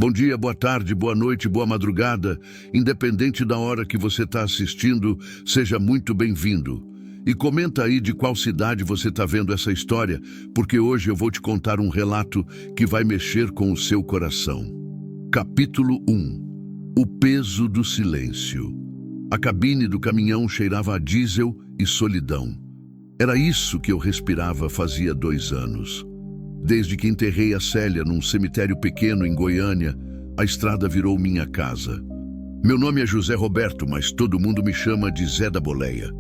Bom dia, boa tarde, boa noite, boa madrugada. Independente da hora que você está assistindo, seja muito bem-vindo. E comenta aí de qual cidade você está vendo essa história, porque hoje eu vou te contar um relato que vai mexer com o seu coração. Capítulo 1. O peso do silêncio. A cabine do caminhão cheirava a diesel e solidão. Era isso que eu respirava fazia 2 anos. Desde que enterrei a Célia num cemitério pequeno em Goiânia, a estrada virou minha casa. Meu nome é José Roberto, mas todo mundo me chama de Zé da Boleia.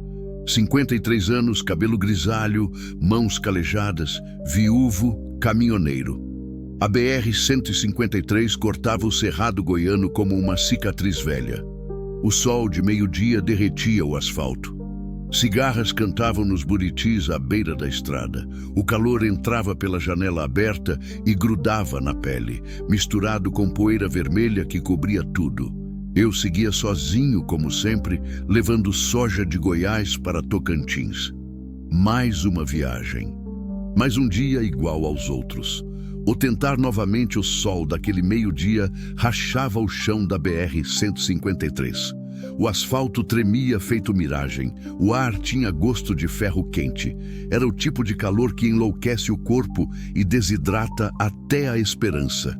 53 anos, cabelo grisalho, mãos calejadas, viúvo, caminhoneiro. A BR-153 cortava o cerrado goiano como uma cicatriz velha. O sol de meio-dia derretia o asfalto. Cigarras cantavam nos buritis à beira da estrada. O calor entrava pela janela aberta e grudava na pele, misturado com poeira vermelha que cobria tudo. Eu seguia sozinho, como sempre, levando soja de Goiás para Tocantins. Mais uma viagem. Mais um dia igual aos outros. O tentar novamente o sol daquele meio-dia rachava o chão da BR-153. O asfalto tremia feito miragem. O ar tinha gosto de ferro quente. Era o tipo de calor que enlouquece o corpo e desidrata até a esperança.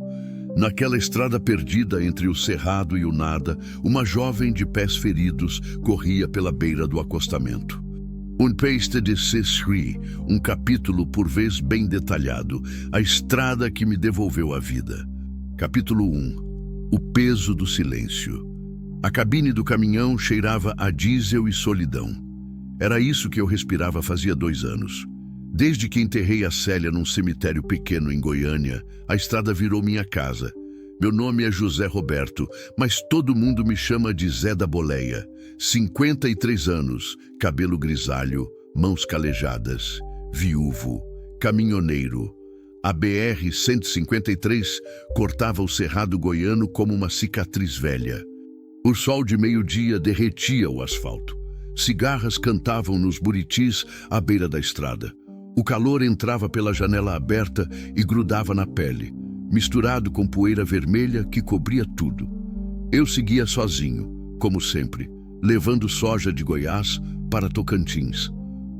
Naquela estrada perdida entre o cerrado e o nada, uma jovem de pés feridos corria pela beira do acostamento. Um peste de Cesri, um capítulo por vez bem detalhado, a estrada que me devolveu a vida. Capítulo 1. O peso do silêncio. A cabine do caminhão cheirava a diesel e solidão. Era isso que eu respirava fazia 2 anos. Desde que enterrei a Célia num cemitério pequeno em Goiânia, a estrada virou minha casa. Meu nome é José Roberto, mas todo mundo me chama de Zé da Boleia. 53 anos, cabelo grisalho, mãos calejadas, viúvo, caminhoneiro. A BR-153 cortava o cerrado goiano como uma cicatriz velha. O sol de meio-dia derretia o asfalto. Cigarras cantavam nos buritis à beira da estrada. O calor entrava pela janela aberta e grudava na pele, misturado com poeira vermelha que cobria tudo. Eu seguia sozinho, como sempre, levando soja de Goiás para Tocantins.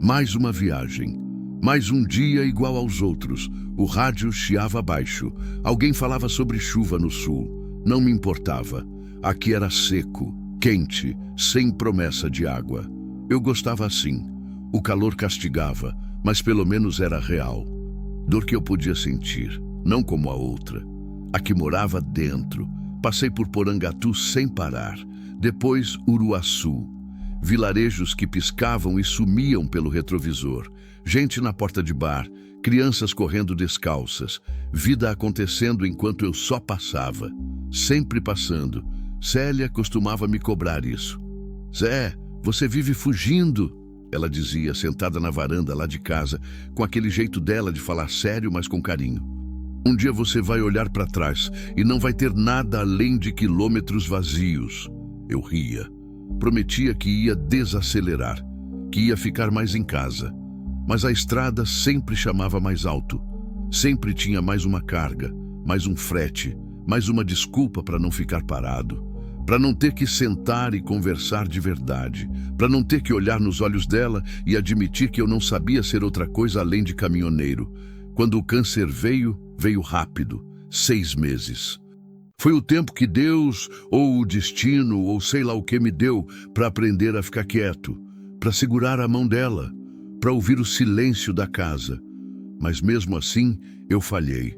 Mais uma viagem. Mais um dia igual aos outros. O rádio chiava baixo. Alguém falava sobre chuva no sul. Não me importava. Aqui era seco, quente, sem promessa de água. Eu gostava assim. O calor castigava, mas pelo menos era real. Dor que eu podia sentir, não como a outra. A que morava dentro. Passei por Porangatu sem parar. Depois Uruaçu. Vilarejos que piscavam e sumiam pelo retrovisor. Gente na porta de bar. Crianças correndo descalças. Vida acontecendo enquanto eu só passava. Sempre passando. Célia costumava me cobrar isso. Zé, você vive fugindo, ela dizia, sentada na varanda lá de casa, com aquele jeito dela de falar sério, mas com carinho. Um dia você vai olhar para trás e não vai ter nada além de quilômetros vazios. Eu ria. Prometia que ia desacelerar, que ia ficar mais em casa. Mas a estrada sempre chamava mais alto. Sempre tinha mais uma carga, mais um frete, mais uma desculpa para não ficar parado. Para não ter que sentar e conversar de verdade, para não ter que olhar nos olhos dela e admitir que eu não sabia ser outra coisa além de caminhoneiro. Quando o câncer veio, veio rápido, 6 meses. Foi o tempo que Deus, ou o destino, ou sei lá o que me deu para aprender a ficar quieto, para segurar a mão dela, para ouvir o silêncio da casa. Mas mesmo assim, eu falhei.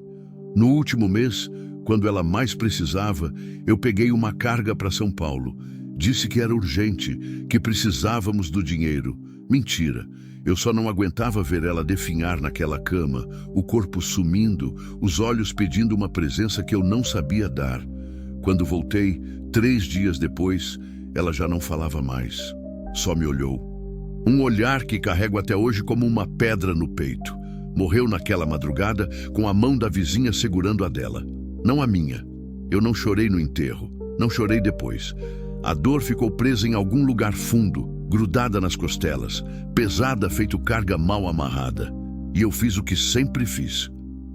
No último mês, quando ela mais precisava, eu peguei uma carga para São Paulo. Disse que era urgente, que precisávamos do dinheiro. Mentira. Eu só não aguentava ver ela definhar naquela cama, o corpo sumindo, os olhos pedindo uma presença que eu não sabia dar. Quando voltei, 3 dias depois, ela já não falava mais. Só me olhou. Um olhar que carrego até hoje como uma pedra no peito. Morreu naquela madrugada com a mão da vizinha segurando a dela. Não a minha. Eu não chorei no enterro. Não chorei depois. A dor ficou presa em algum lugar fundo, grudada nas costelas, pesada feito carga mal amarrada. E eu fiz o que sempre fiz.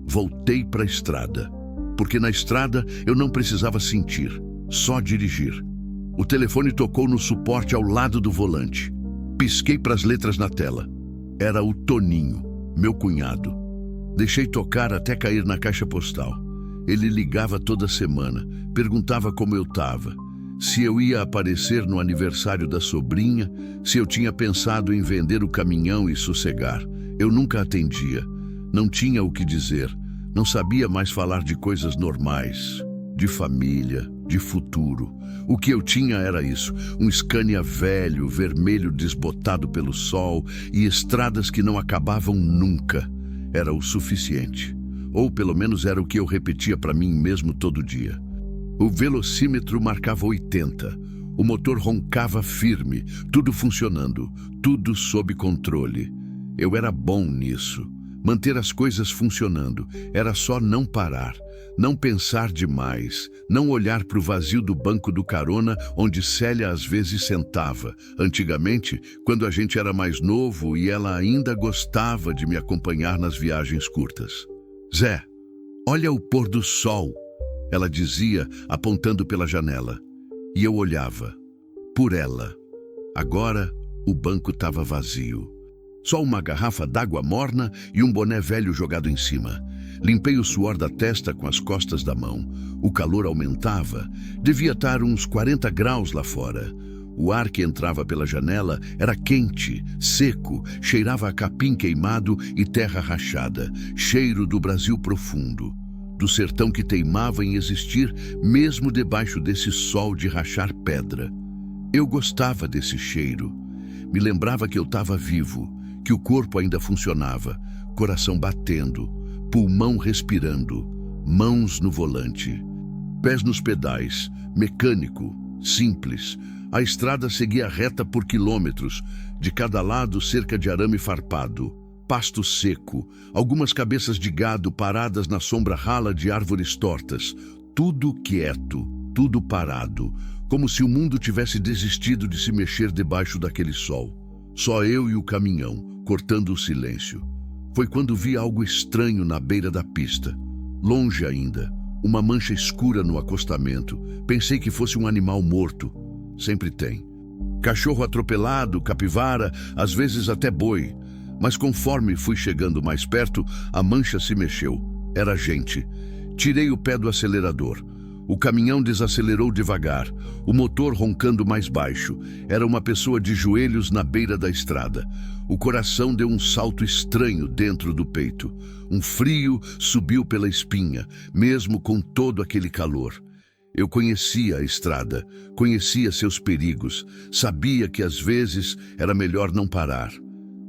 Voltei para a estrada. porque na estrada eu não precisava sentir, só dirigir. O telefone tocou no suporte ao lado do volante. Pisquei para as letras na tela. Era o Toninho, meu cunhado. Deixei tocar até cair na caixa postal. Ele ligava toda semana, perguntava como eu estava, se eu ia aparecer no aniversário da sobrinha, se eu tinha pensado em vender o caminhão e sossegar. Eu nunca atendia. Não tinha o que dizer. Não sabia mais falar de coisas normais, de família, de futuro. O que eu tinha era isso, um Scania velho, vermelho desbotado pelo sol e estradas que não acabavam nunca. Era o suficiente. Ou pelo menos era o que eu repetia para mim mesmo todo dia. O velocímetro marcava 80. O motor roncava firme, tudo funcionando, tudo sob controle. Eu era bom nisso. Manter as coisas funcionando. Era só não parar, não pensar demais, não olhar para o vazio do banco do carona onde Célia às vezes sentava. Antigamente, quando a gente era mais novo e ela ainda gostava de me acompanhar nas viagens curtas. Zé, olha o pôr do sol, ela dizia, apontando pela janela. E eu olhava. Por ela. Agora, o banco estava vazio. Só uma garrafa d'água morna e um boné velho jogado em cima. Limpei o suor da testa com as costas da mão. O calor aumentava. Devia estar uns 40 graus lá fora. O ar que entrava pela janela era quente, seco, cheirava a capim queimado e terra rachada. Cheiro do Brasil profundo. Do sertão que teimava em existir mesmo debaixo desse sol de rachar pedra. Eu gostava desse cheiro. Me lembrava que eu estava vivo, que o corpo ainda funcionava, coração batendo, pulmão respirando, mãos no volante, pés nos pedais, mecânico, simples. A estrada seguia reta por quilômetros, de cada lado cerca de arame farpado, pasto seco, algumas cabeças de gado paradas na sombra rala de árvores tortas, tudo quieto, tudo parado, como se o mundo tivesse desistido de se mexer debaixo daquele sol. Só eu e o caminhão, cortando o silêncio. Foi quando vi algo estranho na beira da pista. Longe ainda, uma mancha escura no acostamento. Pensei que fosse um animal morto. Sempre tem. Cachorro atropelado, capivara, às vezes até boi. Mas conforme fui chegando mais perto, a mancha se mexeu. Era gente. Tirei o pé do acelerador. O caminhão desacelerou devagar, o motor roncando mais baixo. Era uma pessoa de joelhos na beira da estrada. O coração deu um salto estranho dentro do peito. Um frio subiu pela espinha, mesmo com todo aquele calor. Eu conhecia a estrada, conhecia seus perigos, sabia que às vezes era melhor não parar.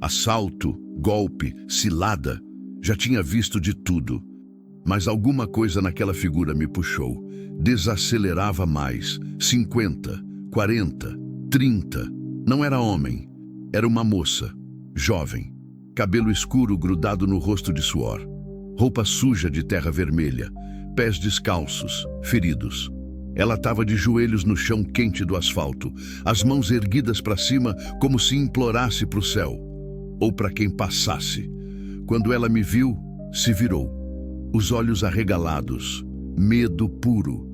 Assalto, golpe, cilada, já tinha visto de tudo. Mas alguma coisa naquela figura me puxou. Desacelerava mais. 50, 40, 30. Não era homem. Era uma moça. Jovem. Cabelo escuro grudado no rosto de suor. Roupa suja de terra vermelha. Pés descalços, feridos. Ela estava de joelhos no chão quente do asfalto. As mãos erguidas para cima como se implorasse para o céu. Ou para quem passasse. Quando ela me viu, se virou. Os olhos arregalados. Medo puro.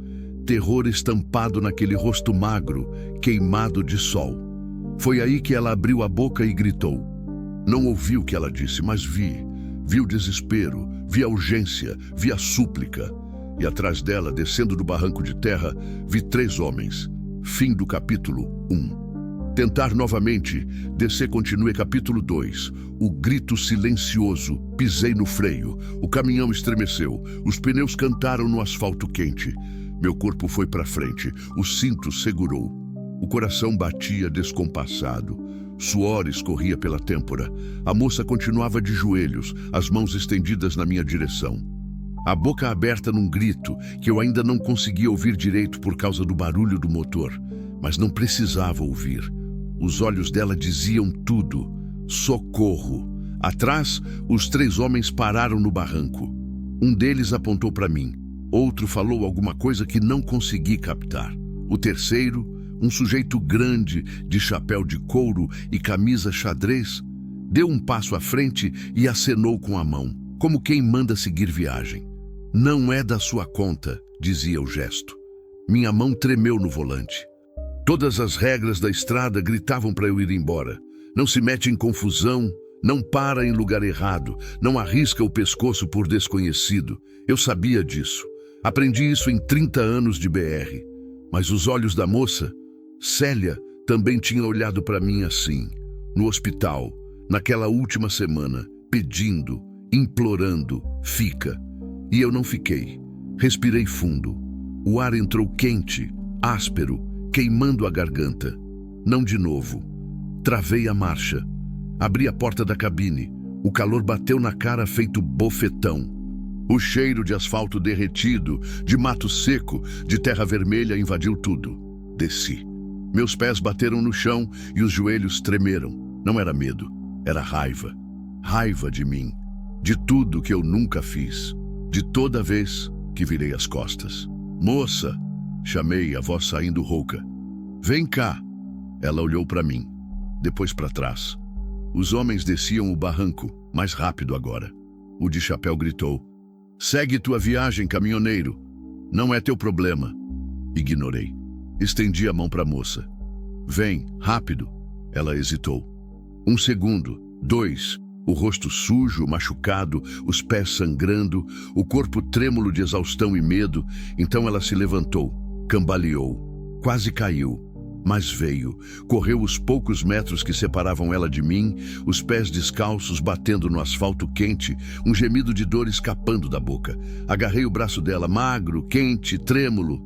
Terror estampado naquele rosto magro, queimado de sol. Foi aí que ela abriu a boca e gritou. Não ouvi o que ela disse, mas vi. Vi o desespero, vi a urgência, vi a súplica. E atrás dela, descendo do barranco de terra, vi 3 homens. Fim do capítulo 1. Tentar novamente, descer continue capítulo 2. O grito silencioso, pisei no freio. O caminhão estremeceu, os pneus cantaram no asfalto quente. Meu corpo foi para frente, o cinto segurou. O coração batia descompassado. Suor escorria pela têmpora. A moça continuava de joelhos, as mãos estendidas na minha direção. A boca aberta num grito que eu ainda não conseguia ouvir direito por causa do barulho do motor, mas não precisava ouvir. Os olhos dela diziam tudo. Socorro! Atrás, os 3 homens pararam no barranco. Um deles apontou para mim. Outro falou alguma coisa que não consegui captar. O terceiro, um sujeito grande, de chapéu de couro e camisa xadrez, deu um passo à frente e acenou com a mão, como quem manda seguir viagem. Não é da sua conta, dizia o gesto. Minha mão tremeu no volante. Todas as regras da estrada gritavam para eu ir embora. Não se mete em confusão, não para em lugar errado, não arrisca o pescoço por desconhecido. Eu sabia disso. Aprendi isso em 30 anos de BR. Mas os olhos da moça, Célia, também tinha olhado para mim assim, no hospital, naquela última semana, pedindo, implorando, fica. E eu não fiquei. Respirei fundo. O ar entrou quente, áspero, queimando a garganta. Não de novo. Travei a marcha. Abri a porta da cabine. O calor bateu na cara feito bofetão. O cheiro de asfalto derretido, de mato seco, de terra vermelha invadiu tudo. Desci. Meus pés bateram no chão e os joelhos tremeram. Não era medo, era raiva. Raiva de mim. De tudo que eu nunca fiz. De toda vez que virei as costas. Moça, chamei, a voz saindo rouca. Vem cá. Ela olhou para mim, depois para trás. Os homens desciam o barranco, mais rápido agora. O de chapéu gritou. Segue tua viagem, caminhoneiro. Não é teu problema. Ignorei. Estendi a mão para a moça. Vem, rápido. Ela hesitou. 1 segundo, 2. O rosto sujo, machucado, os pés sangrando, o corpo trêmulo de exaustão e medo. Então ela se levantou, cambaleou, quase caiu, mas veio. Correu os poucos metros que separavam ela de mim, os pés descalços batendo no asfalto quente, um gemido de dor escapando da boca. Agarrei o braço dela, magro, quente, trêmulo.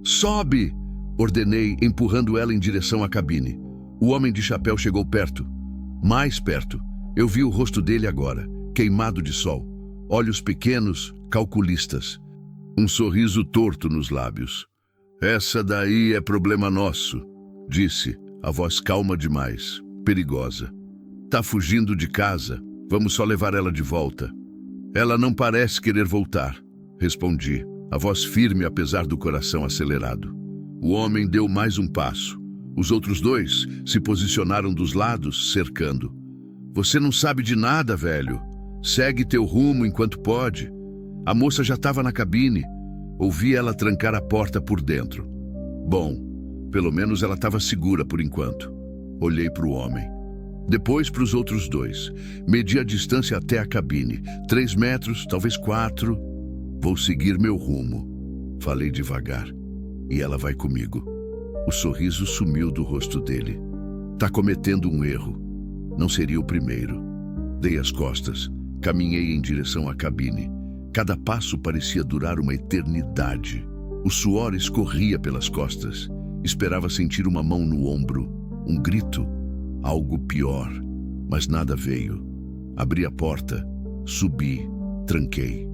Sobe! Ordenei, empurrando ela em direção à cabine. O homem de chapéu chegou perto, mais perto. Eu vi o rosto dele agora, queimado de sol. Olhos pequenos, calculistas. Um sorriso torto nos lábios. Essa daí é problema nosso, disse, a voz calma demais, perigosa. Tá fugindo de casa, vamos só levar ela de volta. Ela não parece querer voltar, respondi, a voz firme apesar do coração acelerado. O homem deu mais um passo. Os outros 2 se posicionaram dos lados, cercando. Você não sabe de nada, velho. Segue teu rumo enquanto pode. A moça já estava na cabine. Ouvi ela trancar a porta por dentro. Bom, pelo menos ela estava segura por enquanto. Olhei para o homem. Depois para os outros 2. Medi a distância até a cabine. 3 metros, talvez 4. Vou seguir meu rumo. Falei devagar. E ela vai comigo. O sorriso sumiu do rosto dele. Tá cometendo um erro. Não seria o primeiro. Dei as costas. Caminhei em direção à cabine. Cada passo parecia durar uma eternidade. O suor escorria pelas costas. Esperava sentir uma mão no ombro. Um grito. Algo pior. Mas nada veio. Abri a porta. Subi. Tranquei.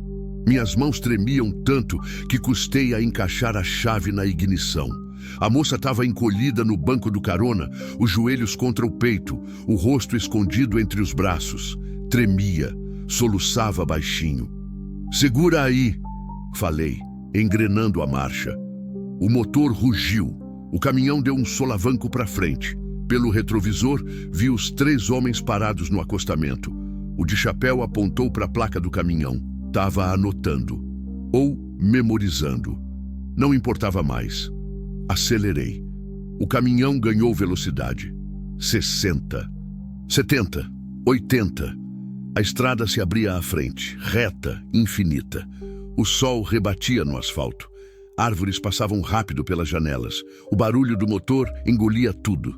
Minhas mãos tremiam tanto que custei a encaixar a chave na ignição. A moça estava encolhida no banco do carona, os joelhos contra o peito, o rosto escondido entre os braços. Tremia, soluçava baixinho. Segura aí, falei, engrenando a marcha. O motor rugiu. O caminhão deu um solavanco para frente. Pelo retrovisor, vi os 3 homens parados no acostamento. O de chapéu apontou para a placa do caminhão. Estava anotando, ou memorizando. Não importava mais. Acelerei. O caminhão ganhou velocidade. 60, 70, 80. A estrada se abria à frente, reta, infinita. O sol rebatia no asfalto. Árvores passavam rápido pelas janelas. O barulho do motor engolia tudo.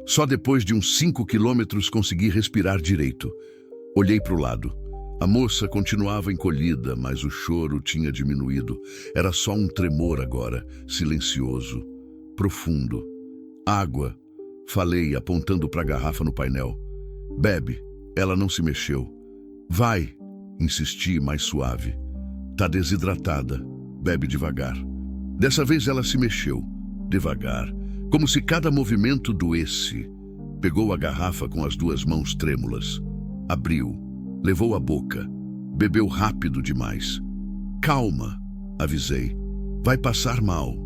Só depois de uns 5 quilômetros consegui respirar direito. Olhei para o lado. A moça continuava encolhida, mas o choro tinha diminuído. Era só um tremor agora, silencioso, profundo. Água, falei, apontando para a garrafa no painel. Bebe. Ela não se mexeu. Vai, insisti, mais suave. Tá desidratada. Bebe devagar. Dessa vez ela se mexeu, devagar, como se cada movimento doesse. Pegou a garrafa com as 2 mãos trêmulas. Abriu. Levou à boca. Bebeu rápido demais. Calma, avisei. Vai passar mal.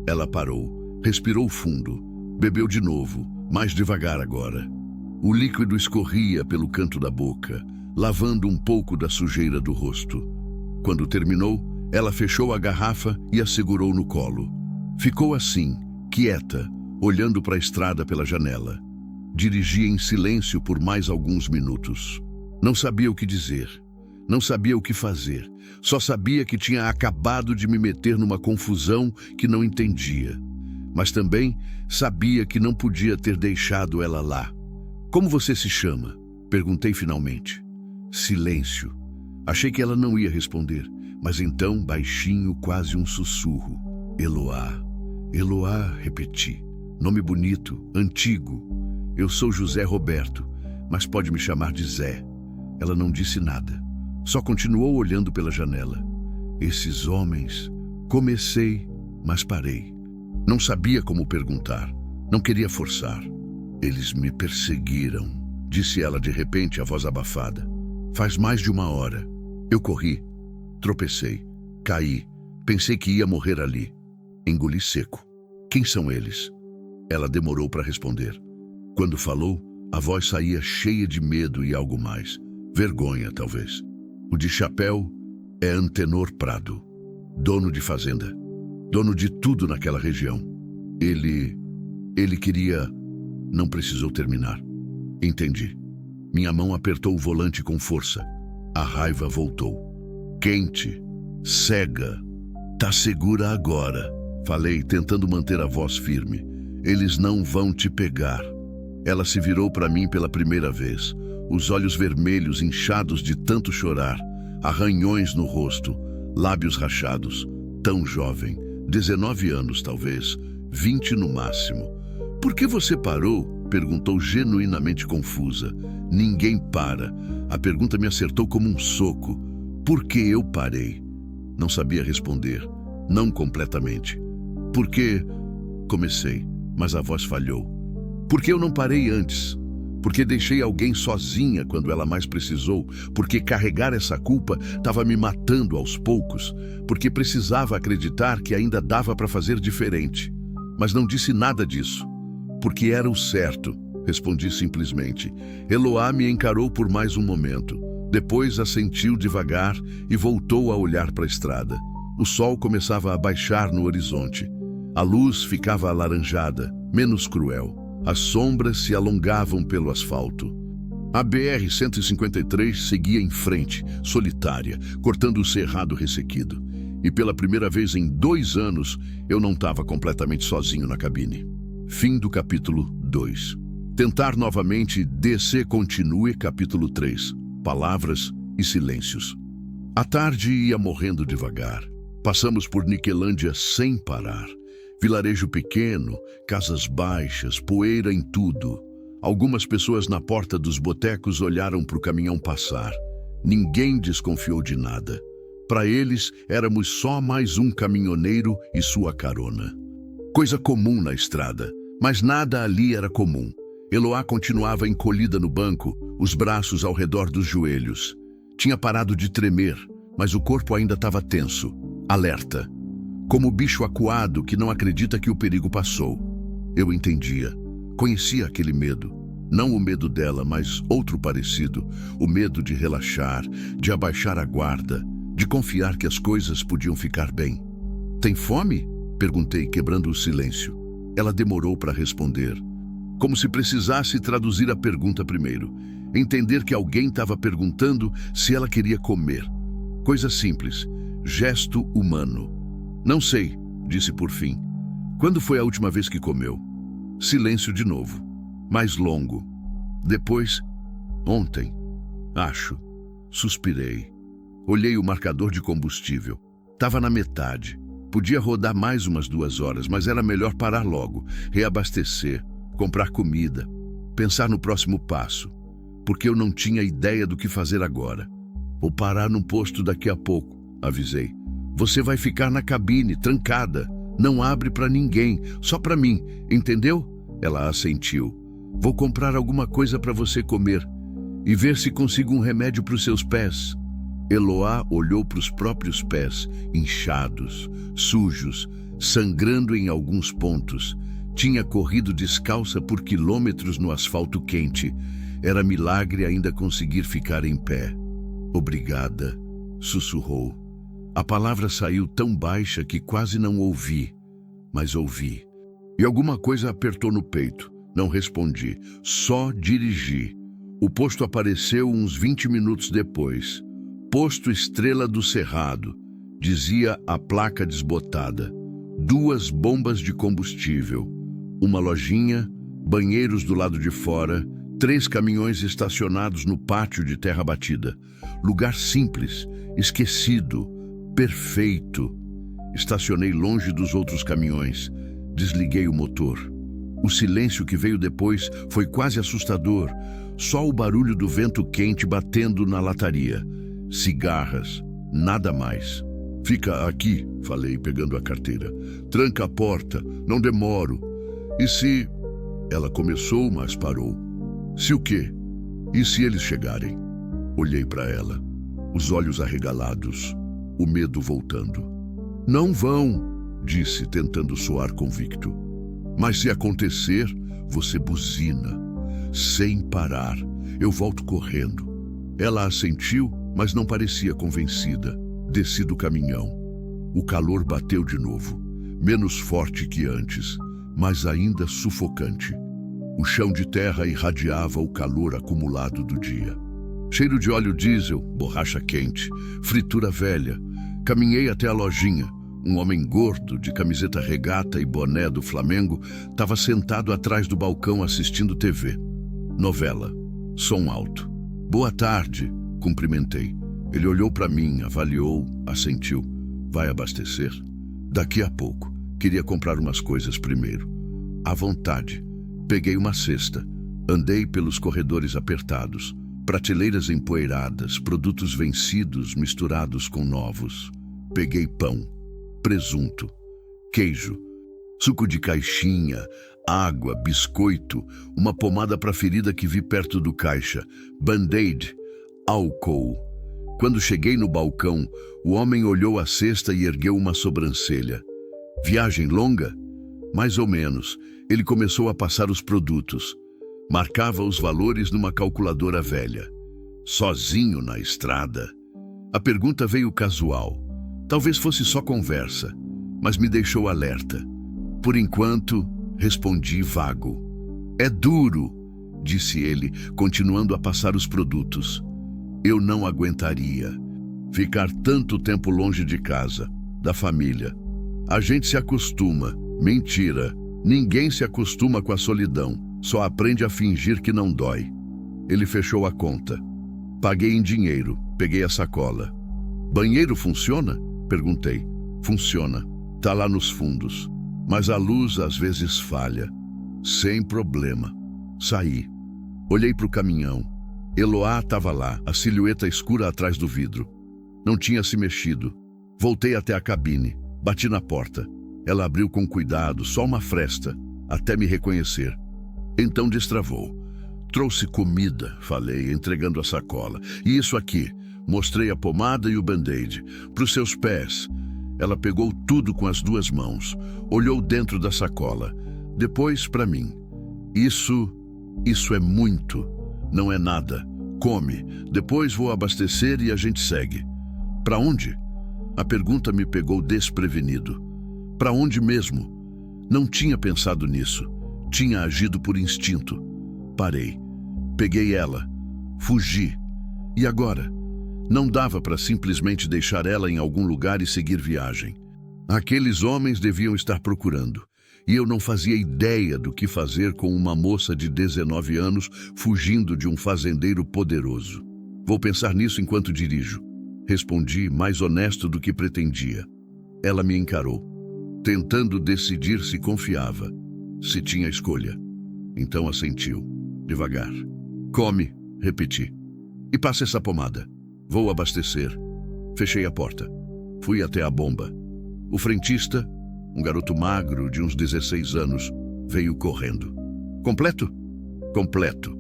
Ela parou. Respirou fundo. Bebeu de novo, mais devagar agora. O líquido escorria pelo canto da boca, lavando um pouco da sujeira do rosto. Quando terminou, Ela fechou a garrafa e a segurou no colo. Ficou assim, quieta, olhando para a estrada pela janela. Dirigia em silêncio por mais alguns minutos. Não sabia o que dizer. Não sabia o que fazer. Só sabia que tinha acabado de me meter numa confusão que não entendia. Mas também sabia que não podia ter deixado ela lá. Como você se chama? Perguntei finalmente. Silêncio. Achei que ela não ia responder, mas então, baixinho, quase um sussurro. Eloá. Eloá, repeti. Nome bonito, antigo. Eu sou José Roberto, mas pode me chamar de Zé. Ela não disse nada. Só continuou olhando pela janela. Esses homens... Comecei, mas parei. Não sabia como perguntar. Não queria forçar. Eles me perseguiram, disse ela de repente, a voz abafada. Faz mais de 1 hora. Eu corri. Tropecei. Caí. Pensei que ia morrer ali. Engoli seco. Quem são eles? Ela demorou para responder. Quando falou, a voz saía cheia de medo e algo mais. Vergonha, talvez. O de chapéu é Antenor Prado, dono de fazenda, dono de tudo naquela região. Ele queria... Não precisou terminar. Entendi. Minha mão apertou o volante com força. A raiva voltou. Quente, cega. Tá segura agora, falei, tentando manter a voz firme. Eles não vão te pegar. Ela se virou para mim pela primeira vez. Os olhos vermelhos, inchados de tanto chorar, arranhões no rosto, lábios rachados. Tão jovem, 19 anos talvez, 20 no máximo. Por que você parou? Perguntou genuinamente confusa. Ninguém para. A pergunta me acertou como um soco. Por que eu parei? Não sabia responder. Não completamente. Por que... Comecei, mas a voz falhou. Por que eu não parei antes? Porque deixei alguém sozinha quando ela mais precisou, porque carregar essa culpa estava me matando aos poucos, porque precisava acreditar que ainda dava para fazer diferente. Mas não disse nada disso. Porque era o certo, respondi simplesmente. Eloá me encarou por mais um momento. Depois assentiu devagar e voltou a olhar para a estrada. O sol começava a baixar no horizonte. A luz ficava alaranjada, menos cruel. As sombras se alongavam pelo asfalto. A BR-153 seguia em frente, solitária, cortando o cerrado ressequido. E pela primeira vez em 2 anos, eu não estava completamente sozinho na cabine. Fim do capítulo 2. Tentar novamente, DC continue, capítulo 3. Palavras e silêncios. A tarde ia morrendo devagar. Passamos por Niquelândia sem parar. Vilarejo pequeno, casas baixas, poeira em tudo. Algumas pessoas na porta dos botecos olharam para o caminhão passar. Ninguém desconfiou de nada. Para eles, éramos só mais um caminhoneiro e sua carona. Coisa comum na estrada, mas nada ali era comum. Eloá continuava encolhida no banco, os braços ao redor dos joelhos. Tinha parado de tremer, mas o corpo ainda estava tenso, alerta. Como o bicho acuado que não acredita que o perigo passou. Eu entendia. Conhecia aquele medo. Não o medo dela, mas outro parecido. O medo de relaxar, de abaixar a guarda, de confiar que as coisas podiam ficar bem. Tem fome? Perguntei, quebrando o silêncio. Ela demorou para responder. Como se precisasse traduzir a pergunta primeiro. Entender que alguém estava perguntando se ela queria comer. Coisa simples. Gesto humano. Não sei, disse por fim. Quando foi a última vez que comeu? Silêncio de novo. Mais longo. Depois, ontem. Acho. Suspirei. Olhei o marcador de combustível. Estava na metade. Podia rodar mais umas 2 horas, mas era melhor parar logo, reabastecer, comprar comida, pensar no próximo passo, porque eu não tinha ideia do que fazer agora. Vou parar num posto daqui a pouco, avisei. Você vai ficar na cabine, trancada. Não abre para ninguém, só para mim, entendeu? Ela assentiu. Vou comprar alguma coisa para você comer e ver se consigo um remédio para os seus pés. Eloá olhou para os próprios pés, inchados, sujos, sangrando em alguns pontos. Tinha corrido descalça por quilômetros no asfalto quente. Era milagre ainda conseguir ficar em pé. Obrigada, sussurrou. A palavra saiu tão baixa que quase não ouvi, mas ouvi. E alguma coisa apertou no peito. Não respondi, só dirigi. O posto apareceu uns 20 minutos depois. Posto Estrela do Cerrado, dizia a placa desbotada. 2 bombas de combustível, uma lojinha, banheiros do lado de fora, 3 caminhões estacionados no pátio de terra batida. Lugar simples, esquecido, perfeito. Estacionei longe dos outros caminhões. Desliguei o motor. O silêncio que veio depois foi quase assustador. Só o barulho do vento quente batendo na lataria. Cigarras, nada mais. Fica aqui, falei, pegando a carteira. Tranca a porta, não demoro. E se... Ela começou, mas parou. Se o quê? E se eles chegarem? Olhei para ela, os olhos arregalados, o medo voltando. Não vão, disse, tentando soar convicto. Mas se acontecer, você buzina. Sem parar. Eu volto correndo. Ela assentiu, mas não parecia convencida. Desci do caminhão. O calor bateu de novo. Menos forte que antes, mas ainda sufocante. O chão de terra irradiava o calor acumulado do dia. Cheiro de óleo diesel, borracha quente, fritura velha. Caminhei até a lojinha. Um homem gordo, de camiseta regata e boné do Flamengo, estava sentado atrás do balcão assistindo TV. Novela. Som alto. Boa tarde, cumprimentei. Ele olhou para mim, avaliou, assentiu. Vai abastecer? Daqui a pouco. Queria comprar umas coisas primeiro. À vontade. Peguei uma cesta. Andei pelos corredores apertados. Prateleiras empoeiradas, produtos vencidos misturados com novos. Peguei pão, presunto, queijo, suco de caixinha, água, biscoito, uma pomada para ferida que vi perto do caixa, band-aid, álcool. Quando cheguei no balcão, o homem olhou a cesta e ergueu uma sobrancelha. Viagem longa? Mais ou menos. Ele começou a passar os produtos. Marcava os valores numa calculadora velha. Sozinho na estrada? A pergunta veio casual. Talvez fosse só conversa, mas me deixou alerta. Por enquanto, respondi vago. É duro, disse ele, continuando a passar os produtos. Eu não aguentaria. Ficar tanto tempo longe de casa, da família. A gente se acostuma. Mentira. Ninguém se acostuma com a solidão. Só aprende a fingir que não dói. Ele fechou a conta. Paguei em dinheiro. Peguei a sacola. Banheiro funciona? Perguntei. Funciona. Tá lá nos fundos. Mas a luz às vezes falha. Sem problema. Saí. Olhei para o caminhão. Eloá estava lá, a silhueta escura atrás do vidro. Não tinha se mexido. Voltei até a cabine. Bati na porta. Ela abriu com cuidado, só uma fresta, até me reconhecer. Então destravou. Trouxe comida, falei, entregando a sacola. E isso aqui. Mostrei a pomada e o band-aid. Para os seus pés. Ela pegou tudo com as 2 mãos. Olhou dentro da sacola. Depois para mim. Isso é muito. Não é nada. Come. Depois vou abastecer e a gente segue. Para onde? A pergunta me pegou desprevenido. Para onde mesmo? Não tinha pensado nisso. Tinha agido por instinto. Parei. Peguei ela. Fugi. E agora? Não dava para simplesmente deixar ela em algum lugar e seguir viagem. Aqueles homens deviam estar procurando. E eu não fazia ideia do que fazer com uma moça de 19 anos fugindo de um fazendeiro poderoso. Vou pensar nisso enquanto dirijo. Respondi, mais honesto do que pretendia. Ela me encarou, tentando decidir se confiava, se tinha escolha. Então assentiu, devagar. Come, repeti. E passa essa pomada. Vou abastecer. Fechei a porta. Fui até a bomba. O frentista, um garoto magro de uns 16 anos, veio correndo. Completo? Completo.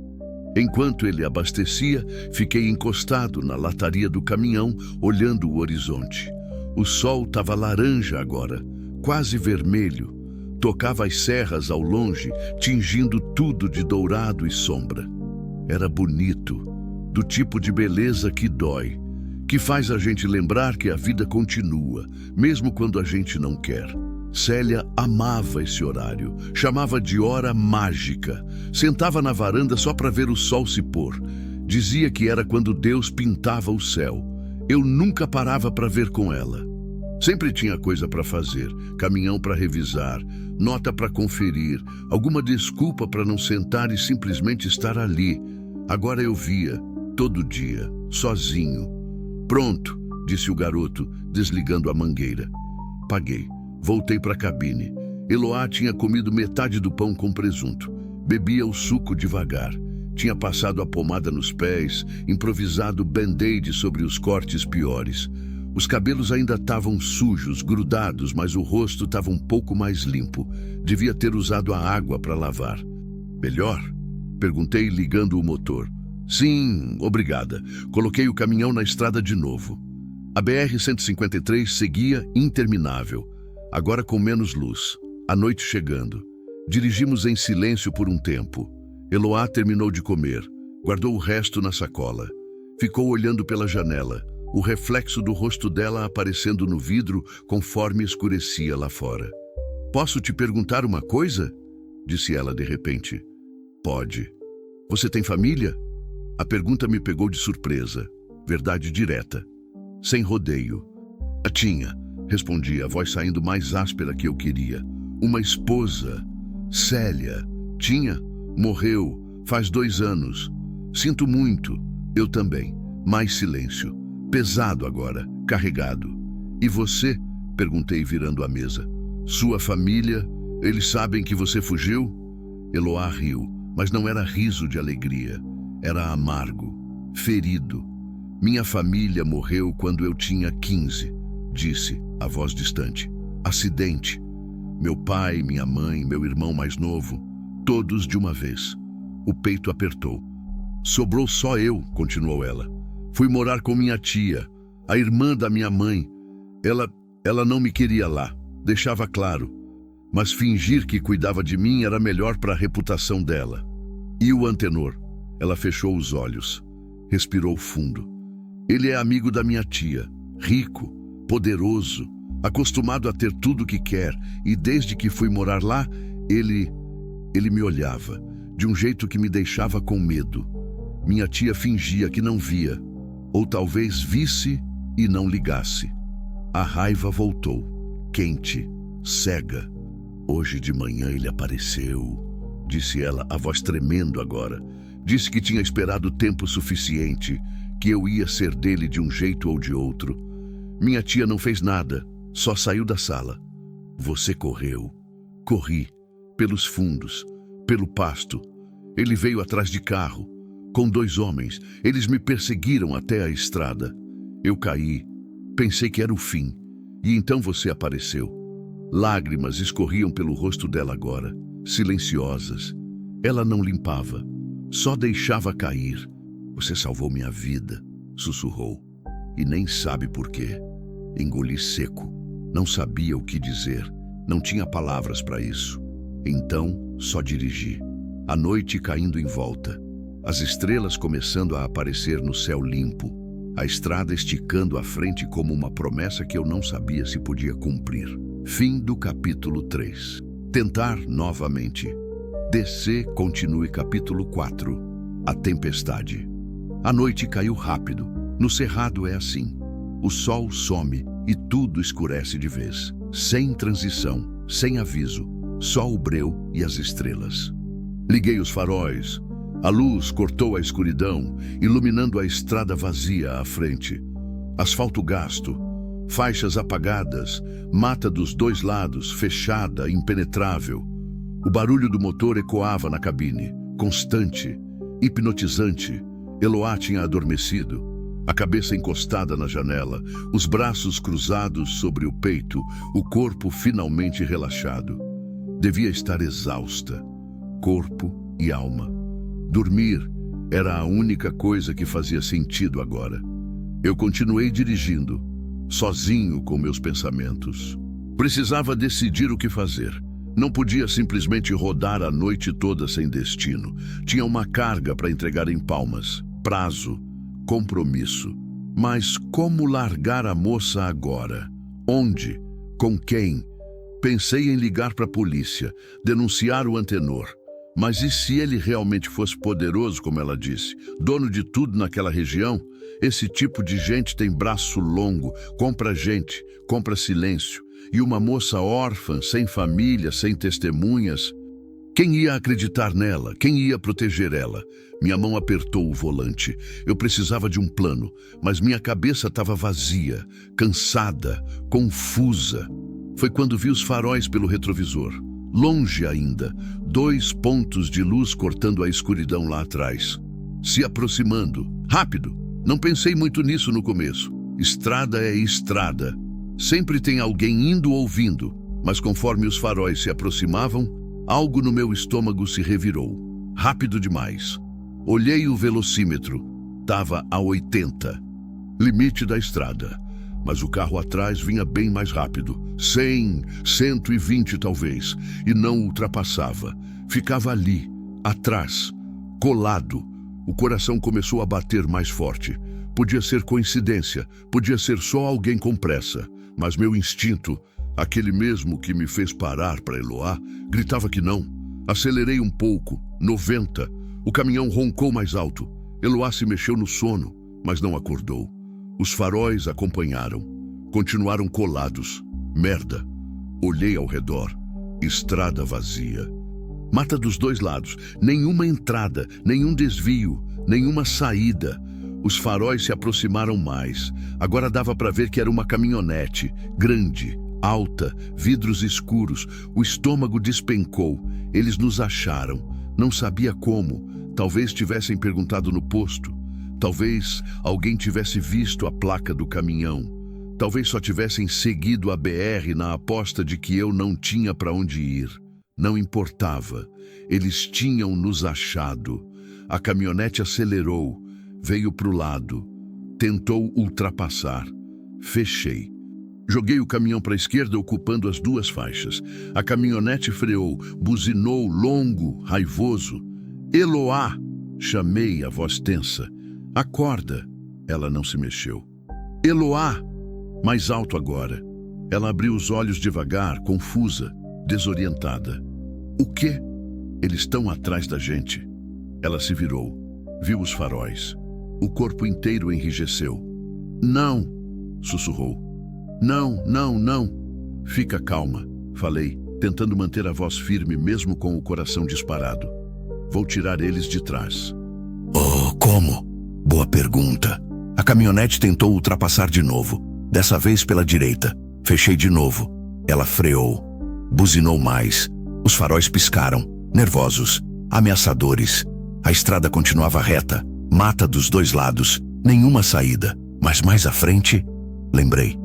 Enquanto ele abastecia, fiquei encostado na lataria do caminhão, olhando o horizonte. O sol estava laranja agora, quase vermelho. Tocava as serras ao longe, tingindo tudo de dourado e sombra. Era bonito, do tipo de beleza que dói, que faz a gente lembrar que a vida continua, mesmo quando a gente não quer. Célia amava esse horário, chamava de hora mágica. Sentava na varanda só para ver o sol se pôr. Dizia que era quando Deus pintava o céu. Eu nunca parava para ver com ela. Sempre tinha coisa para fazer, caminhão para revisar, nota para conferir, alguma desculpa para não sentar e simplesmente estar ali. Agora eu via, todo dia, sozinho. Pronto, disse o garoto, desligando a mangueira. Paguei. Voltei para a cabine. Eloá tinha comido metade do pão com presunto. Bebia o suco devagar. Tinha passado a pomada nos pés, improvisado band-aid sobre os cortes piores. Os cabelos ainda estavam sujos, grudados, mas o rosto estava um pouco mais limpo. Devia ter usado a água para lavar. Melhor? Perguntei, ligando o motor. Sim, obrigada. Coloquei o caminhão na estrada de novo. A BR-153 seguia interminável. Agora com menos luz, a noite chegando. Dirigimos em silêncio por um tempo. Eloá terminou de comer, guardou o resto na sacola. Ficou olhando pela janela, o reflexo do rosto dela aparecendo no vidro conforme escurecia lá fora. Posso te perguntar uma coisa? Disse ela de repente. Pode. Você tem família? A pergunta me pegou de surpresa. Verdade direta. Sem rodeio. A tinha. Respondi, a voz saindo mais áspera que eu queria. Uma esposa. Célia. Tinha? Morreu. Faz 2 anos. Sinto muito. Eu também. Mais silêncio. Pesado agora. Carregado. E você? Perguntei virando a mesa. Sua família? Eles sabem que você fugiu? Eloá riu, mas não era riso de alegria. Era amargo. Ferido. Minha família morreu quando eu tinha 15. Disse, a voz distante. Acidente. Meu pai, minha mãe, meu irmão mais novo, todos de uma vez. O peito apertou. Sobrou só eu, continuou ela. Fui morar com minha tia, a irmã da minha mãe. Ela não me queria lá, deixava claro. Mas fingir que cuidava de mim era melhor para a reputação dela. E o Antenor? Ela fechou os olhos. Respirou fundo. Ele é amigo da minha tia, rico, poderoso, acostumado a ter tudo o que quer, e desde que fui morar lá, ele me olhava, de um jeito que me deixava com medo. Minha tia fingia que não via, ou talvez visse e não ligasse. A raiva voltou, quente, cega. Hoje de manhã ele apareceu, disse ela, a voz tremendo agora. Disse que tinha esperado tempo suficiente, que eu ia ser dele de um jeito ou de outro. Minha tia não fez nada, só saiu da sala. Você correu. Corri, pelos fundos, pelo pasto. Ele veio atrás de carro, com 2 homens. Eles me perseguiram até a estrada. Eu caí, pensei que era o fim. E então você apareceu. Lágrimas escorriam pelo rosto dela agora, silenciosas. Ela não limpava, só deixava cair. Você salvou minha vida, sussurrou. E nem sabe por quê. Engoli seco. Não sabia o que dizer. Não tinha palavras para isso. Então, só dirigi. A noite caindo em volta. As estrelas começando a aparecer no céu limpo. A estrada esticando à frente como uma promessa que eu não sabia se podia cumprir. Fim do capítulo 3. Tentar novamente. DC continue capítulo 4. A tempestade. A noite caiu rápido. No cerrado é assim. O sol some e tudo escurece de vez. Sem transição, sem aviso. Só o breu e as estrelas. Liguei os faróis. A luz cortou a escuridão, iluminando a estrada vazia à frente. Asfalto gasto, faixas apagadas, mata dos 2 lados, fechada, impenetrável. O barulho do motor ecoava na cabine, constante, hipnotizante. Eloá tinha adormecido, a cabeça encostada na janela, os braços cruzados sobre o peito, o corpo finalmente relaxado. Devia estar exausta, corpo e alma. Dormir era a única coisa que fazia sentido agora. Eu continuei dirigindo, sozinho com meus pensamentos. Precisava decidir o que fazer. Não podia simplesmente rodar a noite toda sem destino. Tinha uma carga para entregar em Palmas. Prazo, compromisso. Mas como largar a moça agora? Onde? Com quem? Pensei em ligar para a polícia, denunciar o Antenor. Mas e se ele realmente fosse poderoso, como ela disse, dono de tudo naquela região? Esse tipo de gente tem braço longo, compra gente, compra silêncio. E uma moça órfã, sem família, sem testemunhas? Quem ia acreditar nela? Quem ia proteger ela? Minha mão apertou o volante. Eu precisava de um plano, mas minha cabeça estava vazia, cansada, confusa. Foi quando vi os faróis pelo retrovisor. Longe ainda, 2 pontos de luz cortando a escuridão lá atrás. Se aproximando. Rápido! Não pensei muito nisso no começo. Estrada é estrada. Sempre tem alguém indo ou vindo, mas conforme os faróis se aproximavam, algo no meu estômago se revirou. Rápido demais. Olhei o velocímetro. Estava a 80. Limite da estrada. Mas o carro atrás vinha bem mais rápido. 100, 120 talvez. E não ultrapassava. Ficava ali, atrás, colado. O coração começou a bater mais forte. Podia ser coincidência, podia ser só alguém com pressa. Mas meu instinto, aquele mesmo que me fez parar para Eloá, gritava que não. Acelerei um pouco, 90. O caminhão roncou mais alto. Eloá se mexeu no sono, mas não acordou. Os faróis acompanharam. Continuaram colados. Merda. Olhei ao redor. Estrada vazia. Mata dos 2 lados. Nenhuma entrada, nenhum desvio, nenhuma saída. Os faróis se aproximaram mais. Agora dava para ver que era uma caminhonete. Grande, alta, vidros escuros. O estômago despencou. Eles nos acharam. Não sabia como. Talvez tivessem perguntado no posto. Talvez alguém tivesse visto a placa do caminhão. Talvez só tivessem seguido a BR na aposta de que eu não tinha para onde ir. Não importava. Eles tinham nos achado. A caminhonete acelerou. Veio para o lado. Tentou ultrapassar. Fechei. Joguei o caminhão para a esquerda, ocupando as 2 faixas. A caminhonete freou, buzinou, longo, raivoso. Eloá! Chamei a voz tensa. Acorda! Ela não se mexeu. Eloá! Mais alto agora. Ela abriu os olhos devagar, confusa, desorientada. O quê? Eles estão atrás da gente. Ela se virou. Viu os faróis. O corpo inteiro enrijeceu. Não! Sussurrou. Não, não, não. Fica calma, falei, tentando manter a voz firme mesmo com o coração disparado. Vou tirar eles de trás. Oh, como? Boa pergunta. A caminhonete tentou ultrapassar de novo, dessa vez pela direita. Fechei de novo. Ela freou. Buzinou mais. Os faróis piscaram, nervosos, ameaçadores. A estrada continuava reta, mata dos 2 lados, nenhuma saída. Mas mais à frente, lembrei.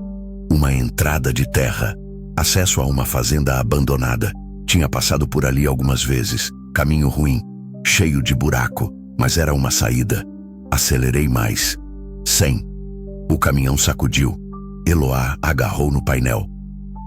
Uma entrada de terra. Acesso a uma fazenda abandonada. Tinha passado por ali algumas vezes. Caminho ruim, cheio de buraco, mas era uma saída. Acelerei mais. 100. O caminhão sacudiu. Eloá agarrou no painel.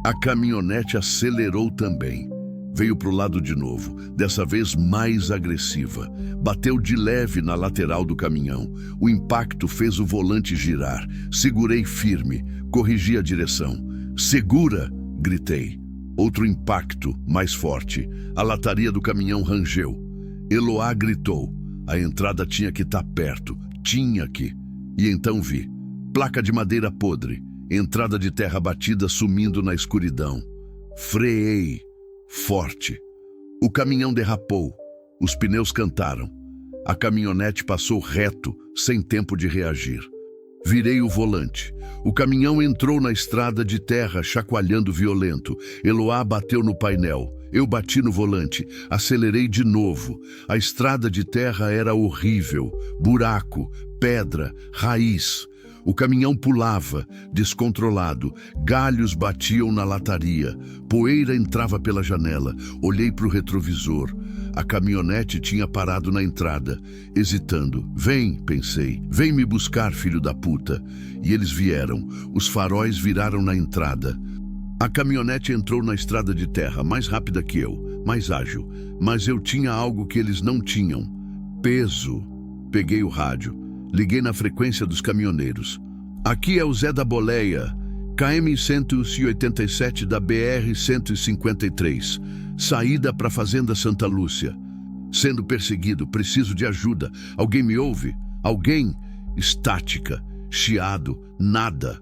A caminhonete acelerou também. Veio para o lado de novo, dessa vez mais agressiva. Bateu de leve na lateral do caminhão. O impacto fez o volante girar. Segurei firme, corrigi a direção. Segura! Gritei. Outro impacto, mais forte. A lataria do caminhão rangeu. Eloá gritou. A entrada tinha que estar perto. Tinha que. E então vi. Placa de madeira podre. Entrada de terra batida sumindo na escuridão. Freei. Forte. O caminhão derrapou. Os pneus cantaram. A caminhonete passou reto, sem tempo de reagir. Virei o volante. O caminhão entrou na estrada de terra, chacoalhando violento. Eloá bateu no painel. Eu bati no volante. Acelerei de novo. A estrada de terra era horrível. Buraco, pedra, raiz. O caminhão pulava, descontrolado. Galhos batiam na lataria. Poeira entrava pela janela. Olhei para o retrovisor. A caminhonete tinha parado na entrada, hesitando. Vem, pensei. Vem me buscar, filho da puta. E eles vieram. Os faróis viraram na entrada. A caminhonete entrou na estrada de terra, mais rápida que eu, mais ágil. Mas eu tinha algo que eles não tinham. Peso. Peguei o rádio. Liguei na frequência dos caminhoneiros. Aqui é o Zé da Boleia, KM 187 da BR 153, saída para a Fazenda Santa Lúcia. Sendo perseguido, preciso de ajuda. Alguém me ouve? Alguém? Estática, chiado, nada.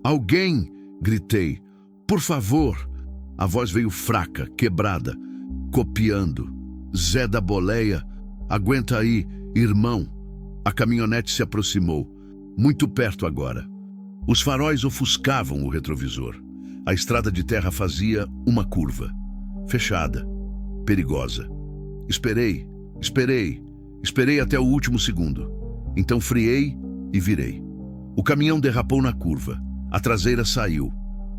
Alguém? Gritei. Por favor. A voz veio fraca, quebrada, copiando. Zé da Boleia, aguenta aí, irmão. A caminhonete se aproximou, muito perto agora. Os faróis ofuscavam o retrovisor. A estrada de terra fazia uma curva. Fechada, perigosa. Esperei até o último segundo. Então friei e virei. O caminhão derrapou na curva. A traseira saiu.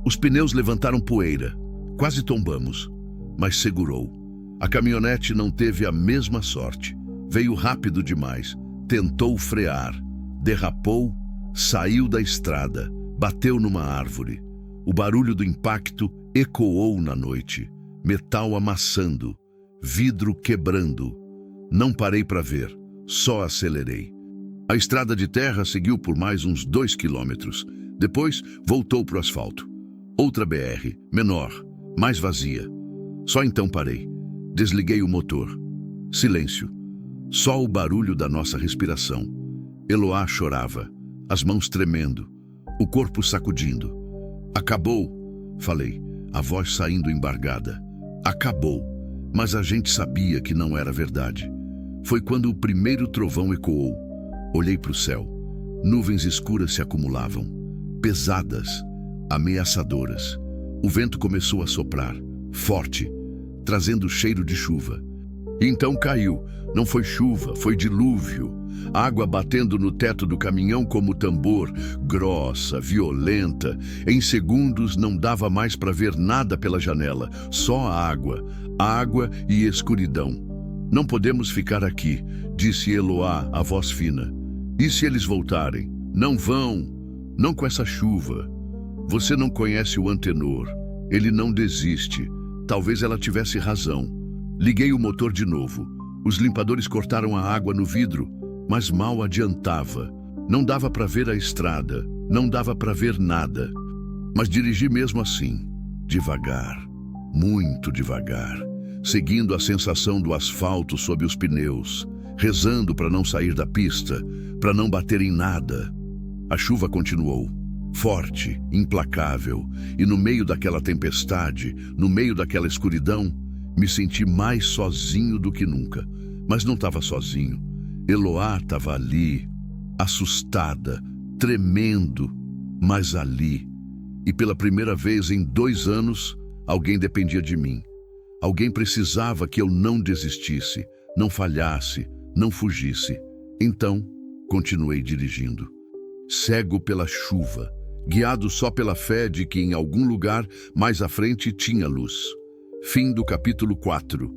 Os pneus levantaram poeira. Quase tombamos, mas segurou. A caminhonete não teve a mesma sorte. Veio rápido demais. Tentou frear. Derrapou, saiu da estrada. Bateu numa árvore. O barulho do impacto ecoou na noite. Metal amassando. Vidro quebrando. Não parei para ver, só acelerei. A estrada de terra seguiu por mais uns 2 quilômetros. Depois voltou para o asfalto. Outra BR, menor, mais vazia. Só então parei. Desliguei o motor. Silêncio. Só o barulho da nossa respiração. Eloá chorava, as mãos tremendo, o corpo sacudindo. Acabou, falei, a voz saindo embargada. Acabou. Mas a gente sabia que não era verdade. Foi quando o primeiro trovão ecoou. Olhei para o céu. Nuvens escuras se acumulavam, pesadas, ameaçadoras. O vento começou a soprar, forte, trazendo cheiro de chuva. Então caiu. Não foi chuva, foi dilúvio. Água batendo no teto do caminhão como tambor, grossa, violenta. Em segundos não dava mais para ver nada pela janela, só água e escuridão. Não podemos ficar aqui, disse Eloá, a voz fina. E se eles voltarem? Não vão, não com essa chuva. Você não conhece o Antenor, ele não desiste. Talvez ela tivesse razão. Liguei o motor de novo. Os limpadores cortaram a água no vidro, mas mal adiantava. Não dava para ver a estrada, não dava para ver nada. Mas dirigi mesmo assim, devagar, muito devagar, seguindo a sensação do asfalto sob os pneus, rezando para não sair da pista, para não bater em nada. A chuva continuou, forte, implacável, e no meio daquela tempestade, no meio daquela escuridão, me senti mais sozinho do que nunca. Mas não estava sozinho. Eloá estava ali, assustada, tremendo, mas ali. E pela primeira vez em 2 anos, alguém dependia de mim. Alguém precisava que eu não desistisse, não falhasse, não fugisse. Então, continuei dirigindo. Cego pela chuva, guiado só pela fé de que em algum lugar mais à frente tinha luz. Fim do capítulo 4.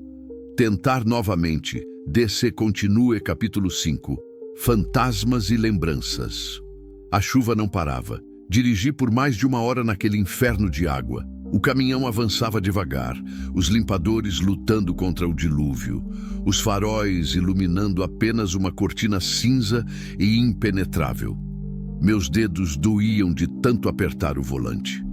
Tentar novamente. DC continue, capítulo 5. Fantasmas e lembranças. A chuva não parava. Dirigi por mais de 1 hora naquele inferno de água. O caminhão avançava devagar, os limpadores lutando contra o dilúvio, os faróis iluminando apenas uma cortina cinza e impenetrável. Meus dedos doíam de tanto apertar o volante.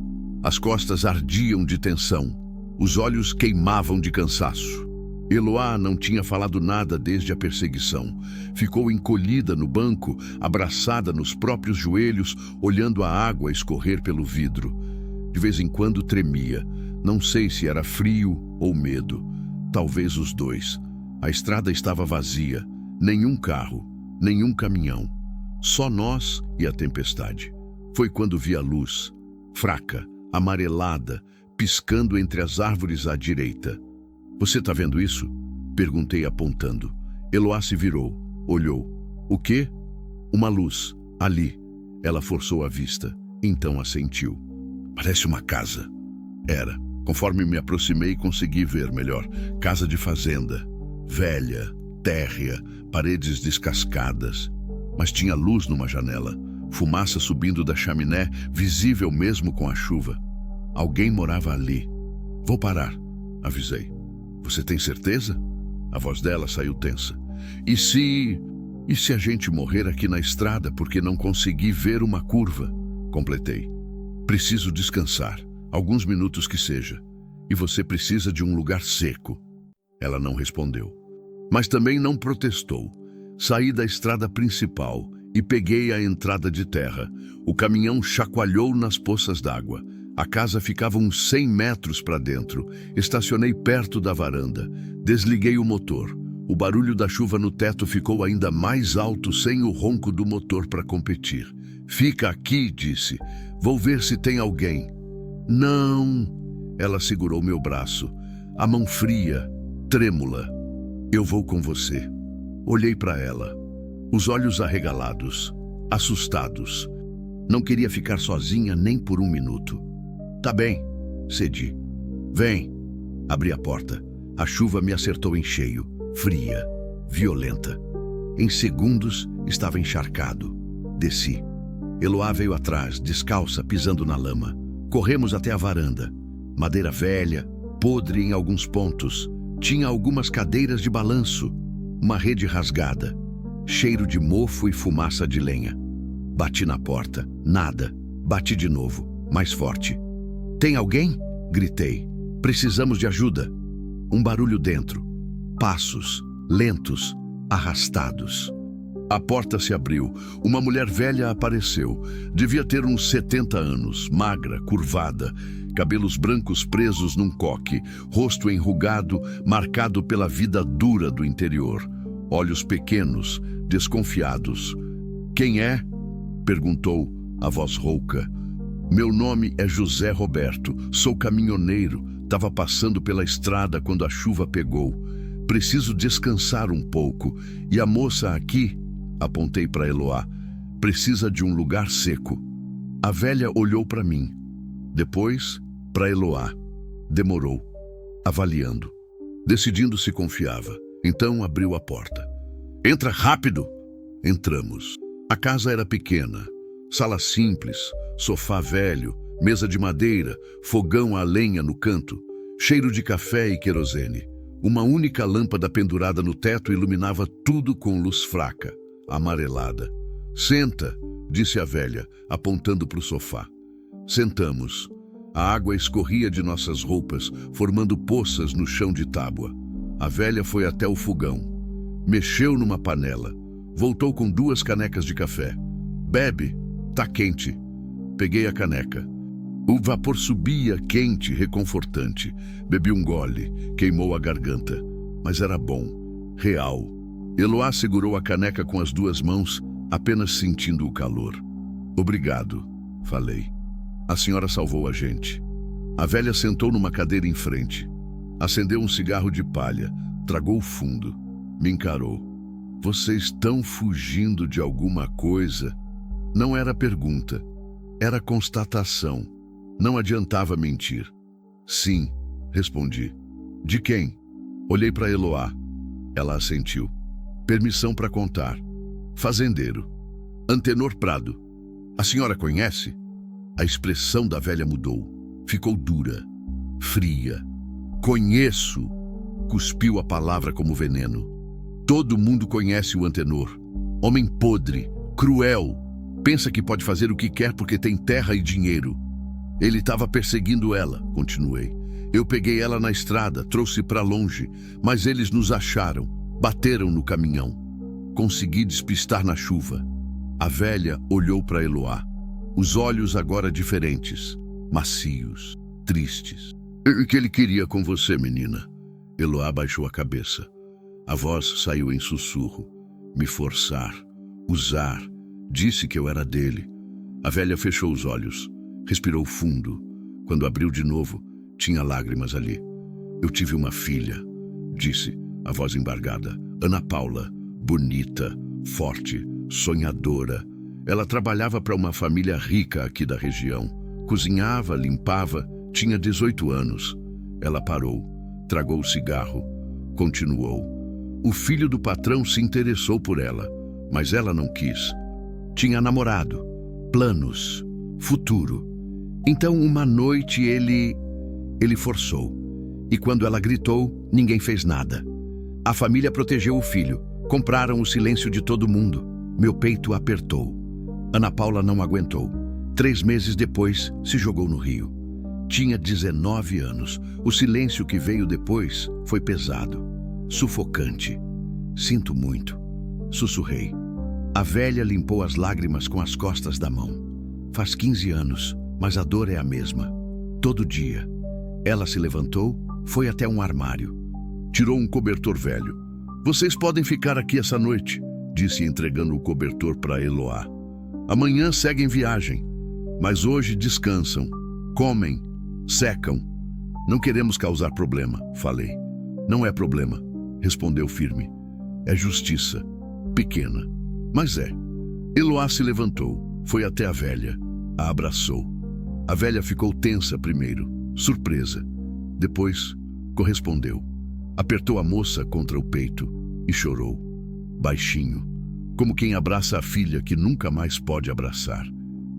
As costas ardiam de tensão. Os olhos queimavam de cansaço. Eloá não tinha falado nada desde a perseguição. Ficou encolhida no banco, abraçada nos próprios joelhos, olhando a água escorrer pelo vidro. De vez em quando tremia. Não sei se era frio ou medo. Talvez os dois. A estrada estava vazia. Nenhum carro, nenhum caminhão. Só nós e a tempestade. Foi quando vi a luz, fraca, amarelada, piscando entre as árvores à direita. Você está vendo isso? Perguntei apontando. Eloá se virou, olhou. O quê? Uma luz, ali. Ela forçou a vista, então assentiu. Parece uma casa. Era. Conforme me aproximei, consegui ver melhor. Casa de fazenda. Velha, térrea, paredes descascadas. Mas tinha luz numa janela. Fumaça subindo da chaminé, visível mesmo com a chuva. Alguém morava ali. Vou parar, avisei. Você tem certeza? A voz dela saiu tensa. E se... E se a gente morrer aqui na estrada porque não consegui ver uma curva? Completei. Preciso descansar, alguns minutos que seja. E você precisa de um lugar seco. Ela não respondeu. Mas também não protestou. Saí da estrada principal e peguei a entrada de terra. O caminhão chacoalhou nas poças d'água. A casa ficava uns 100 metros para dentro. Estacionei perto da varanda. Desliguei o motor. O barulho da chuva no teto ficou ainda mais alto sem o ronco do motor para competir. Fica aqui, disse. Vou ver se tem alguém. Não. Ela segurou meu braço. A mão fria, trêmula. Eu vou com você. Olhei para ela. Os olhos arregalados, assustados. Não queria ficar sozinha nem por um minuto. Tá bem, cedi. Vem. Abri a porta. A chuva me acertou em cheio, fria, violenta. Em segundos, estava encharcado. Desci. Eloá veio atrás, descalça, pisando na lama. Corremos até a varanda. Madeira velha, podre em alguns pontos. Tinha algumas cadeiras de balanço. Uma rede rasgada. Cheiro de mofo e fumaça de lenha. Bati na porta. Nada. Bati de novo, mais forte. Tem alguém? Gritei. Precisamos de ajuda. Um barulho dentro. Passos, lentos, arrastados. A porta se abriu. Uma mulher velha apareceu. Devia ter uns 70 anos, magra, curvada, cabelos brancos presos num coque, rosto enrugado, marcado pela vida dura do interior. Olhos pequenos, desconfiados. Quem é? Perguntou, a voz rouca. Meu nome é José Roberto, sou caminhoneiro. Estava passando pela estrada quando a chuva pegou. Preciso descansar um pouco. E a moça aqui, apontei para Eloá, precisa de um lugar seco. A velha olhou para mim. Depois, para Eloá. Demorou, avaliando, decidindo se confiava. Então abriu a porta. Entra rápido! Entramos. A casa era pequena. Sala simples, sofá velho, mesa de madeira, fogão a lenha no canto, cheiro de café e querosene. Uma única lâmpada pendurada no teto iluminava tudo com luz fraca, amarelada. Senta, disse a velha, apontando para o sofá. Sentamos. A água escorria de nossas roupas, formando poças no chão de tábua. A velha foi até o fogão. Mexeu numa panela. Voltou com 2 canecas de café. Bebe, tá quente. Peguei a caneca. O vapor subia quente, reconfortante. Bebi um gole, queimou a garganta. Mas era bom, real. Eloá segurou a caneca com as 2 mãos, apenas sentindo o calor. Obrigado, falei. A senhora salvou a gente. A velha sentou numa cadeira em frente. Acendeu um cigarro de palha, tragou fundo. Me encarou. Vocês estão fugindo de alguma coisa? Não era pergunta. Era constatação. Não adiantava mentir. Sim, respondi. De quem? Olhei para Eloá. Ela assentiu. Permissão para contar. Fazendeiro. Antenor Prado. A senhora conhece? A expressão da velha mudou. Ficou dura, fria. Conheço. Cuspiu a palavra como veneno. Todo mundo conhece o Antenor. Homem podre, cruel. Pensa que pode fazer o que quer porque tem terra e dinheiro. Ele estava perseguindo ela, continuei. Eu peguei ela na estrada, trouxe para longe, mas eles nos acharam, bateram no caminhão. Consegui despistar na chuva. A velha olhou para Eloá. Os olhos agora diferentes, macios, tristes. O que ele queria com você, menina? Eloá baixou a cabeça. A voz saiu em sussurro. Me forçar, usar. Disse que eu era dele. A velha fechou os olhos. Respirou fundo. Quando abriu de novo, tinha lágrimas ali. Eu tive uma filha, disse, a voz embargada. Ana Paula, bonita, forte, sonhadora. Ela trabalhava para uma família rica aqui da região. Cozinhava, limpava, tinha 18 anos. Ela parou, tragou o cigarro, continuou. O filho do patrão se interessou por ela, mas ela não quis. Tinha namorado, planos, futuro. Então, uma noite, ele forçou. E quando ela gritou, ninguém fez nada. A família protegeu o filho, Compraram o silêncio de todo mundo. Meu peito apertou. Ana Paula não aguentou. 3 meses depois, se jogou no rio. Tinha 19 anos. O silêncio que veio depois foi pesado, sufocante. Sinto muito, sussurrei. A velha limpou as lágrimas com as costas da mão. Faz 15 anos, mas a dor é a mesma. Todo dia. Ela se levantou, foi até um armário. Tirou um cobertor velho. Vocês podem ficar aqui essa noite, disse entregando o cobertor para Eloá. Amanhã seguem viagem, mas hoje descansam, comem, secam. Não queremos causar problema, falei. Não é problema, respondeu firme. É justiça, pequena, mas é. Eloá se levantou, foi até a velha, a abraçou. A velha ficou tensa primeiro, surpresa. Depois, correspondeu. Apertou a moça contra o peito e chorou, baixinho, como quem abraça a filha que nunca mais pode abraçar.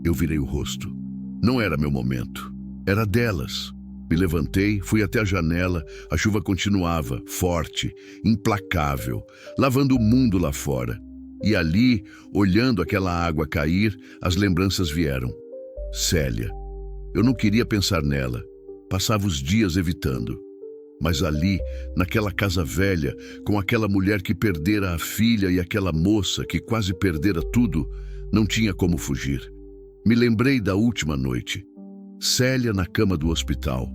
Eu virei o rosto. Não era meu momento, era delas. Me levantei, fui até a janela, a chuva continuava, forte, implacável, lavando o mundo lá fora. E ali, olhando aquela água cair, as lembranças vieram. Célia. Eu não queria pensar nela, passava os dias evitando. Mas ali, naquela casa velha, com aquela mulher que perdera a filha e aquela moça que quase perdera tudo, não tinha como fugir. Me lembrei da última noite. Célia na cama do hospital.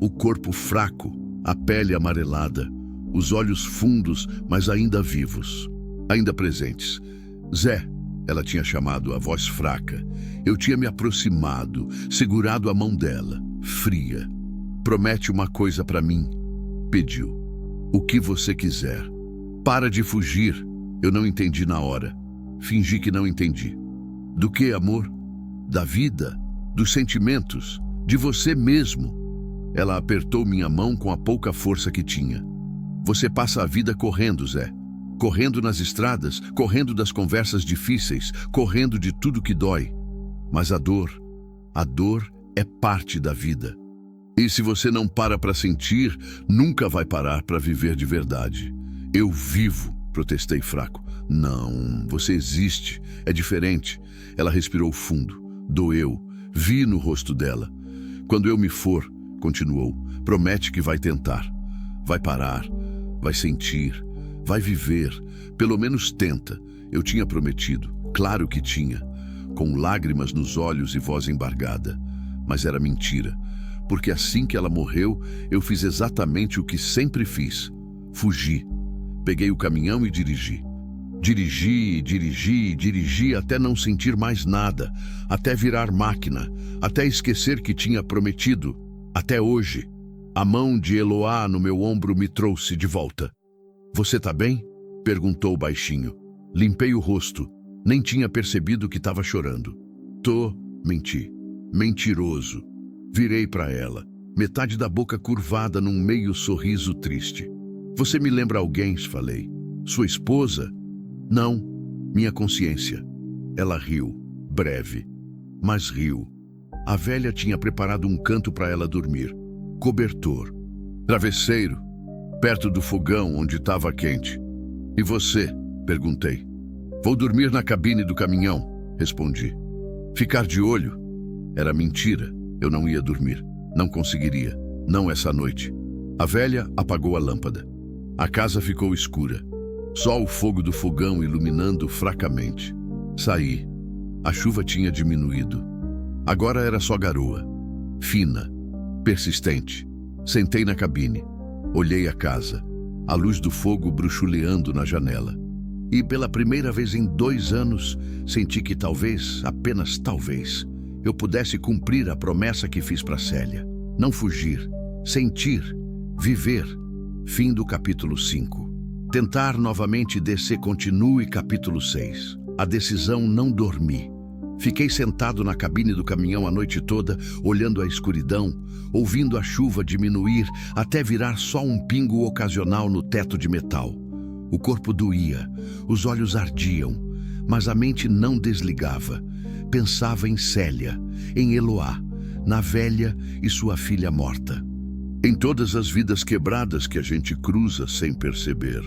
O corpo fraco, a pele amarelada, os olhos fundos, mas ainda vivos, ainda presentes. Zé, ela tinha chamado, a voz fraca. Eu tinha me aproximado, segurado a mão dela, fria. Promete uma coisa para mim, pediu. O que você quiser. Para de fugir. Eu não entendi na hora. Fingi que não entendi. Do que, amor? Da vida, dos sentimentos, de você mesmo. Ela apertou minha mão com a pouca força que tinha. Você passa a vida correndo, Zé. Correndo nas estradas, correndo das conversas difíceis, correndo de tudo que dói. Mas a dor é parte da vida. E se você não para sentir, nunca vai parar para viver de verdade. Eu vivo, protestei fraco. Não, você existe, é diferente. Ela respirou fundo, doeu, vi no rosto dela. Quando eu me for, continuou, promete que vai tentar. Vai parar, vai sentir, vai viver. Pelo menos tenta. Eu tinha prometido, claro que tinha. Com lágrimas nos olhos e voz embargada. Mas era mentira. Porque assim que ela morreu, eu fiz exatamente o que sempre fiz. Fugi. Peguei o caminhão e dirigi. Dirigi até não sentir mais nada, até virar máquina, até esquecer que tinha prometido. Até hoje, a mão de Eloá no meu ombro me trouxe de volta. Você tá bem? Perguntou baixinho. Limpei o rosto. Nem tinha percebido que estava chorando. Tô, menti. Mentiroso. Virei para ela, metade da boca curvada num meio sorriso triste. Você me lembra alguém, falei. Sua esposa? Não, minha consciência. Ela riu, breve, mas riu. A velha tinha preparado um canto para ela dormir. Cobertor. Travesseiro. Perto do fogão onde estava quente. E você? Perguntei. Vou dormir na cabine do caminhão, respondi. Ficar de olho? Era mentira. Eu não ia dormir. Não conseguiria. Não essa noite. A velha apagou a lâmpada. A casa ficou escura. Só o fogo do fogão iluminando fracamente. Saí. A chuva tinha diminuído. Agora era só garoa. Fina. Persistente. Sentei na cabine. Olhei a casa. A luz do fogo bruxuleando na janela. E pela primeira vez em 2 anos, senti que talvez, apenas talvez, eu pudesse cumprir a promessa que fiz para Célia. Não fugir. Sentir. Viver. Fim do capítulo 5. Tentar novamente descer continue capítulo 6. A decisão não dormi. Fiquei sentado na cabine do caminhão a noite toda, olhando a escuridão, ouvindo a chuva diminuir até virar só um pingo ocasional no teto de metal. O corpo doía, os olhos ardiam, mas a mente não desligava. Pensava em Célia, em Eloá, na velha e sua filha morta. Em todas as vidas quebradas que a gente cruza sem perceber.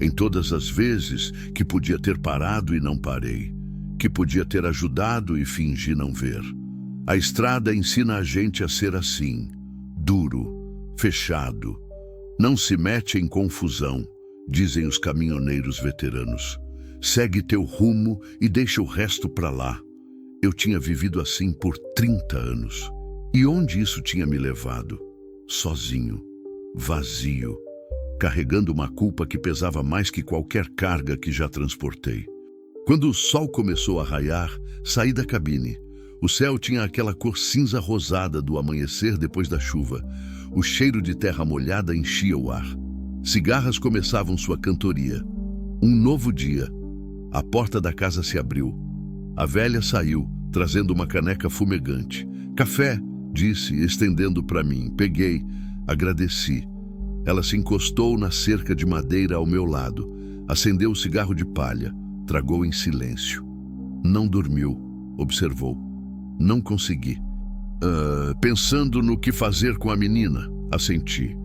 em todas as vezes que podia ter parado e não parei, que podia ter ajudado e fingi não ver. A estrada ensina a gente a ser assim, duro, fechado. Não se mete em confusão, dizem os caminhoneiros veteranos. Segue teu rumo e deixa o resto pra lá. Eu tinha vivido assim por 30 anos. E onde isso tinha me levado? Sozinho, vazio, carregando uma culpa que pesava mais que qualquer carga que já transportei. Quando o sol começou a raiar, saí da cabine. O céu tinha aquela cor cinza rosada do amanhecer depois da chuva. O cheiro de terra molhada enchia o ar. Cigarras começavam sua cantoria. Um novo dia. A porta da casa se abriu. A velha saiu, trazendo uma caneca fumegante. Café, disse, estendendo para mim. Peguei, agradeci. Ela se encostou na cerca de madeira ao meu lado. Acendeu o cigarro de palha. Tragou em silêncio. Não dormiu, observou. Não consegui. Pensando no que fazer com a menina, assenti.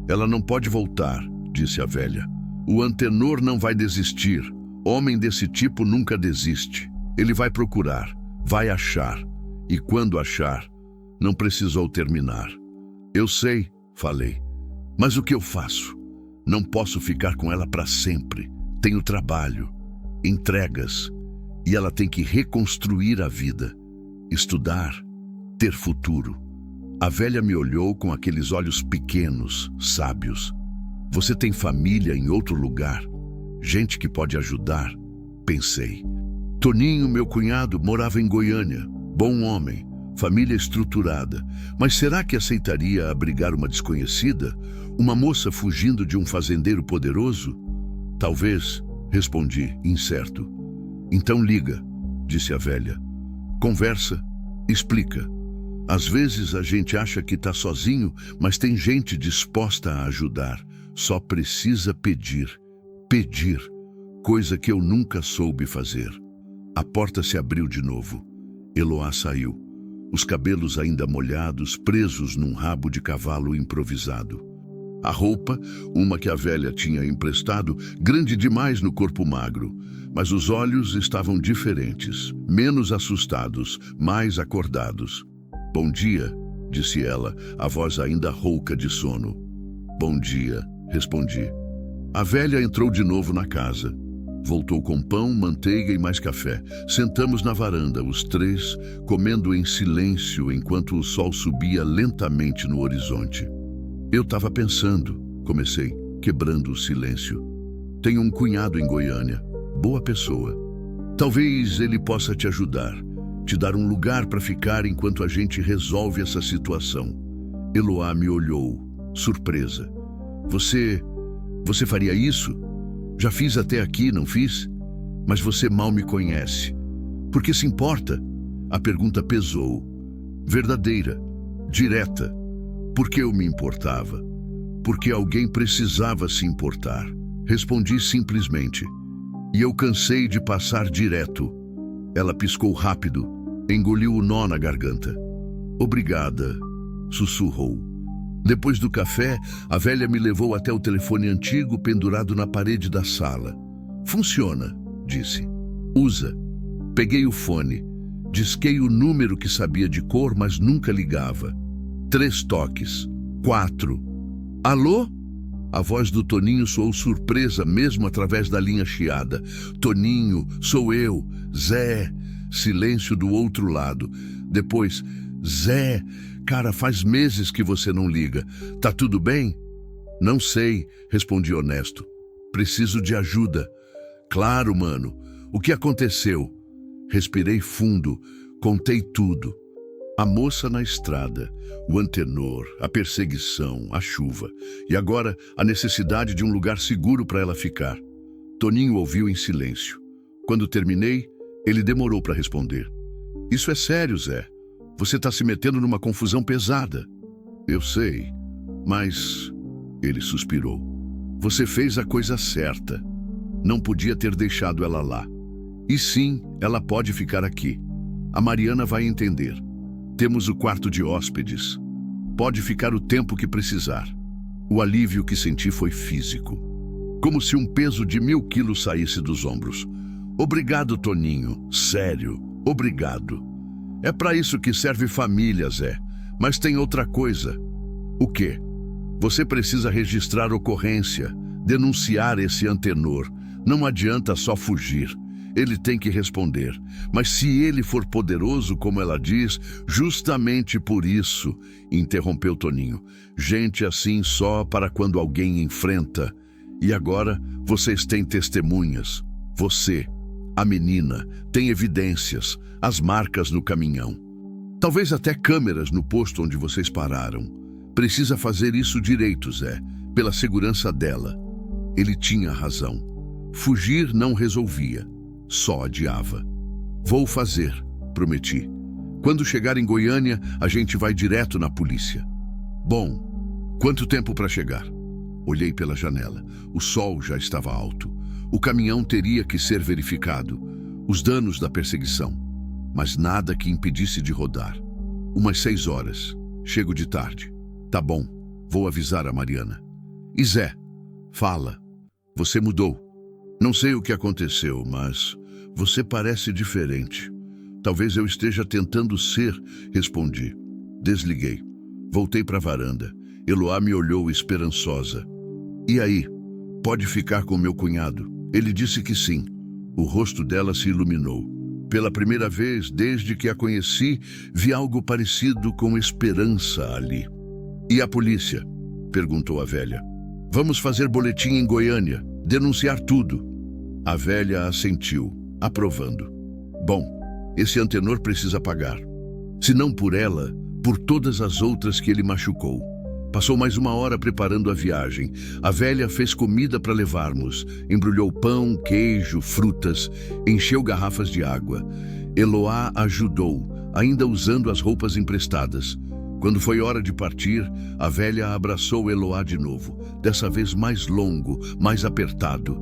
Ela não pode voltar, disse a velha. O Antenor não vai desistir. Homem desse tipo nunca desiste. Ele vai procurar, vai achar. E quando achar, não precisou terminar. Eu sei, falei. Mas o que eu faço? Não posso ficar com ela para sempre. Tenho trabalho, entregas. E ela tem que reconstruir a vida. Estudar, ter futuro. A velha me olhou com aqueles olhos pequenos, sábios. Você tem família em outro lugar? Gente que pode ajudar? Pensei. Toninho, meu cunhado, morava em Goiânia. Bom homem, família estruturada. Mas será que aceitaria abrigar uma desconhecida? Uma moça fugindo de um fazendeiro poderoso? Talvez, respondi, incerto. Então liga, disse a velha. Conversa, explica. Às vezes a gente acha que está sozinho, mas tem gente disposta a ajudar. Só precisa pedir. Pedir, coisa que eu nunca soube fazer. A porta se abriu de novo. Eloá saiu, os cabelos ainda molhados, presos num rabo de cavalo improvisado. A roupa, uma que a velha tinha emprestado, grande demais no corpo magro, mas os olhos estavam diferentes, menos assustados, mais acordados. Bom dia, disse ela, a voz ainda rouca de sono. Bom dia, respondi. A velha entrou de novo na casa. Voltou com pão, manteiga e mais café. Sentamos na varanda, os três, comendo em silêncio enquanto o sol subia lentamente no horizonte. Eu estava pensando, comecei, quebrando o silêncio. Tenho um cunhado em Goiânia, boa pessoa. Talvez ele possa te ajudar, te dar um lugar para ficar enquanto a gente resolve essa situação. Eloá me olhou, surpresa. Você faria isso? Já fiz até aqui, não fiz? Mas você mal me conhece. Por que se importa? A pergunta pesou. Verdadeira, direta. Porque eu me importava. Porque alguém precisava se importar. Respondi simplesmente. E eu cansei de passar direto. Ela piscou rápido, engoliu o nó na garganta. Obrigada, sussurrou. Depois do café, a velha me levou até o telefone antigo pendurado na parede da sala. Funciona, disse. Usa. Peguei o fone. Disquei o número que sabia de cor, mas nunca ligava. 3 toques. 4. Alô? A voz do Toninho soou surpresa, mesmo através da linha chiada. Toninho, sou eu, Zé. Silêncio do outro lado. Depois, Zé, cara, faz meses que você não liga. Tá tudo bem? Não sei, respondi honesto. Preciso de ajuda. Claro, mano. O que aconteceu? Respirei fundo, contei tudo. A moça na estrada, o Antenor, a perseguição, a chuva. E agora, a necessidade de um lugar seguro para ela ficar. Toninho ouviu em silêncio. Quando terminei, ele demorou para responder. Isso é sério, Zé. Você está se metendo numa confusão pesada. Eu sei, mas... Ele suspirou. Você fez a coisa certa. Não podia ter deixado ela lá. E sim, ela pode ficar aqui. A Mariana vai entender. Temos o quarto de hóspedes. Pode ficar o tempo que precisar. O alívio que senti foi físico. como se um peso de 1000 quilos saísse dos ombros. Obrigado, Toninho. Sério, obrigado. É para isso que serve família, Zé. Mas tem outra coisa. O quê? Você precisa registrar ocorrência, denunciar esse Antenor. Não adianta só fugir. Ele tem que responder. Mas se ele for poderoso, como ela diz, justamente por isso, interrompeu Toninho. Gente assim só para quando alguém enfrenta. E agora vocês têm testemunhas. Você, a menina, tem evidências, as marcas no caminhão. Talvez até câmeras no posto onde vocês pararam. Precisa fazer isso direito, Zé, pela segurança dela. Ele tinha razão. Fugir não resolvia, só adiava. Vou fazer, prometi. Quando chegar em Goiânia, a gente vai direto na polícia. Bom, quanto tempo para chegar? Olhei pela janela. O sol já estava alto. O caminhão teria que ser verificado. Os danos da perseguição. Mas nada que impedisse de rodar. Umas 6 horas. Chego de tarde. Tá bom, vou avisar a Mariana. E Zé, fala. Você mudou. Não sei o que aconteceu, mas você parece diferente. Talvez eu esteja tentando ser, respondi. Desliguei. Voltei para a varanda. Eloá me olhou esperançosa. E aí, pode ficar com meu cunhado? Ele disse que sim. O rosto dela se iluminou. Pela primeira vez desde que a conheci, vi algo parecido com esperança ali. E a polícia? Perguntou a velha. Vamos fazer boletim em Goiânia, denunciar tudo. A velha assentiu, aprovando. Bom, esse Antenor precisa pagar. Se não por ela, por todas as outras que ele machucou. Passou mais 1 hora preparando a viagem. A velha fez comida para levarmos. Embrulhou pão, queijo, frutas. Encheu garrafas de água. Eloá ajudou, ainda usando as roupas emprestadas. Quando foi hora de partir, a velha abraçou Eloá de novo. Dessa vez mais longo, mais apertado.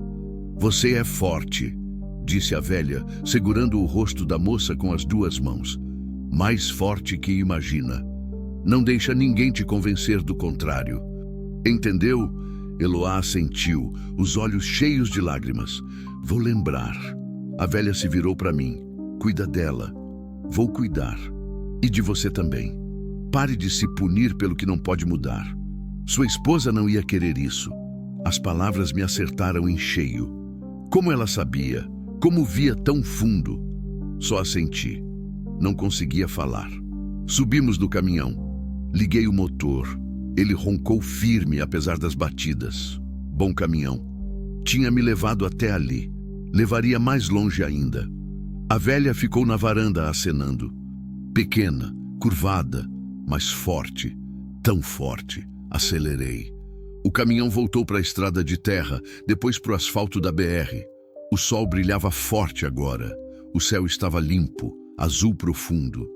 Você é forte, disse a velha, segurando o rosto da moça com as 2 mãos. Mais forte que imagina. Não deixa ninguém te convencer do contrário. Entendeu? Eloá assentiu, os olhos cheios de lágrimas. Vou lembrar. A velha se virou para mim. Cuida dela. Vou cuidar. E de você também. Pare de se punir pelo que não pode mudar. Sua esposa não ia querer isso. As palavras me acertaram em cheio. Como ela sabia? Como via tão fundo? Só assenti. Não conseguia falar. Subimos do caminhão. Liguei o motor. Ele roncou firme, apesar das batidas. Bom caminhão. Tinha me levado até ali. Levaria mais longe ainda. A velha ficou na varanda acenando. Pequena, curvada, mas forte. Tão forte. Acelerei. O caminhão voltou para a estrada de terra, depois para o asfalto da BR. O sol brilhava forte agora. O céu estava limpo, azul profundo.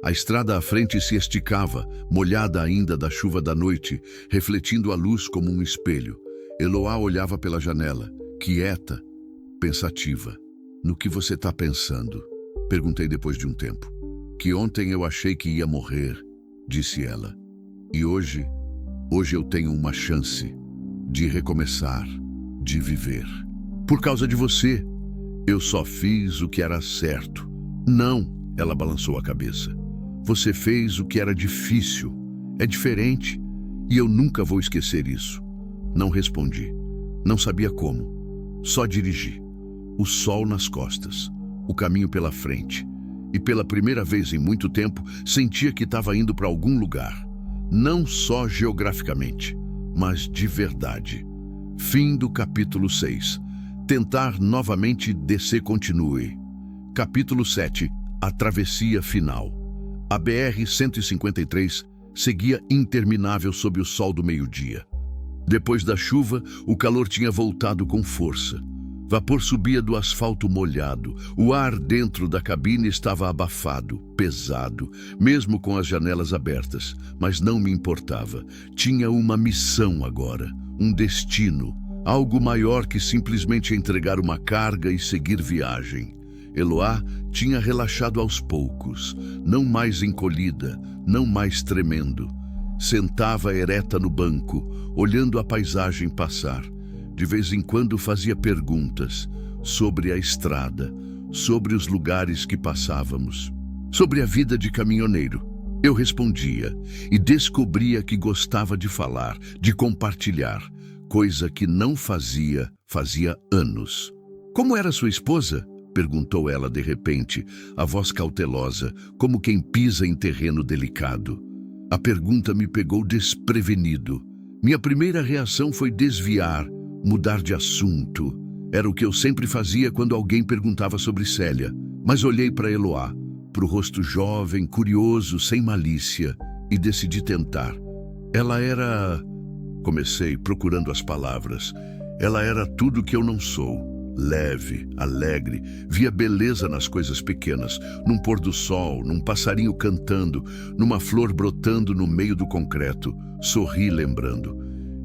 A estrada à frente se esticava, molhada ainda da chuva da noite, refletindo a luz como um espelho. Eloá olhava pela janela, quieta, pensativa. No que você está pensando? Perguntei depois de um tempo. Que ontem eu achei que ia morrer, disse ela. E hoje eu tenho uma chance de recomeçar, de viver. Por causa de você, eu só fiz o que era certo. Não, ela balançou a cabeça. Você fez o que era difícil. É diferente. E eu nunca vou esquecer isso. Não respondi. Não sabia como. Só dirigi. O sol nas costas. O caminho pela frente. E pela primeira vez em muito tempo, sentia que estava indo para algum lugar. Não só geograficamente, mas de verdade. Fim do capítulo 6. Tentar novamente descer continue. Capítulo 7. A travessia final. A BR-153 seguia interminável sob o sol do meio-dia. Depois da chuva, o calor tinha voltado com força. Vapor subia do asfalto molhado. O ar dentro da cabine estava abafado, pesado, mesmo com as janelas abertas. Mas não me importava. Tinha uma missão agora, um destino, algo maior que simplesmente entregar uma carga e seguir viagem. Eloá tinha relaxado aos poucos, não mais encolhida, não mais tremendo. Sentava ereta no banco, olhando a paisagem passar. De vez em quando fazia perguntas sobre a estrada, sobre os lugares que passávamos, sobre a vida de caminhoneiro. Eu respondia e descobria que gostava de falar, de compartilhar, coisa que não fazia anos. Como era sua esposa? Perguntou ela de repente, a voz cautelosa, como quem pisa em terreno delicado. A pergunta me pegou desprevenido. Minha primeira reação foi desviar, mudar de assunto. Era o que eu sempre fazia quando alguém perguntava sobre Célia. Mas olhei para Eloá, para o rosto jovem, curioso, sem malícia, e decidi tentar. Ela era... Comecei procurando as palavras. Ela era tudo que eu não sou. Leve, alegre, via beleza nas coisas pequenas, num pôr do sol, num passarinho cantando, numa flor brotando no meio do concreto. Sorri lembrando.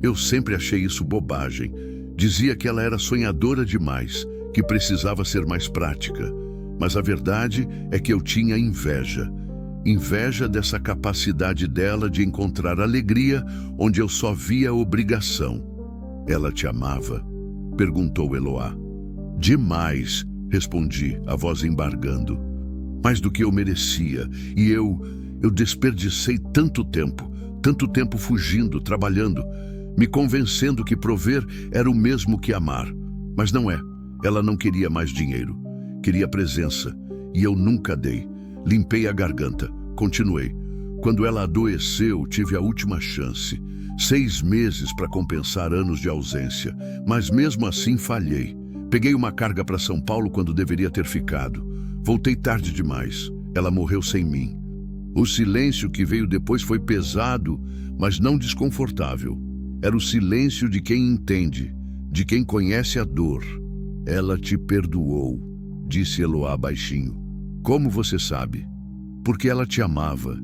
Eu sempre achei isso bobagem. Dizia que ela era sonhadora demais, que precisava ser mais prática. Mas a verdade é que eu tinha inveja. Inveja dessa capacidade dela de encontrar alegria onde eu só via obrigação. Ela te amava? Perguntou Eloá. Demais, respondi, a voz embargando. Mais do que eu merecia. E eu desperdicei tanto tempo fugindo, trabalhando, me convencendo que prover era o mesmo que amar. Mas não é. Ela não queria mais dinheiro. Queria presença. E eu nunca dei. Limpei a garganta. Continuei. Quando ela adoeceu, tive a última chance. 6 meses para compensar anos de ausência. Mas mesmo assim falhei. Peguei uma carga para São Paulo quando deveria ter ficado. Voltei tarde demais. Ela morreu sem mim. O silêncio que veio depois foi pesado, mas não desconfortável. Era o silêncio de quem entende, de quem conhece a dor. Ela te perdoou, disse Eloá baixinho. Como você sabe? Porque ela te amava.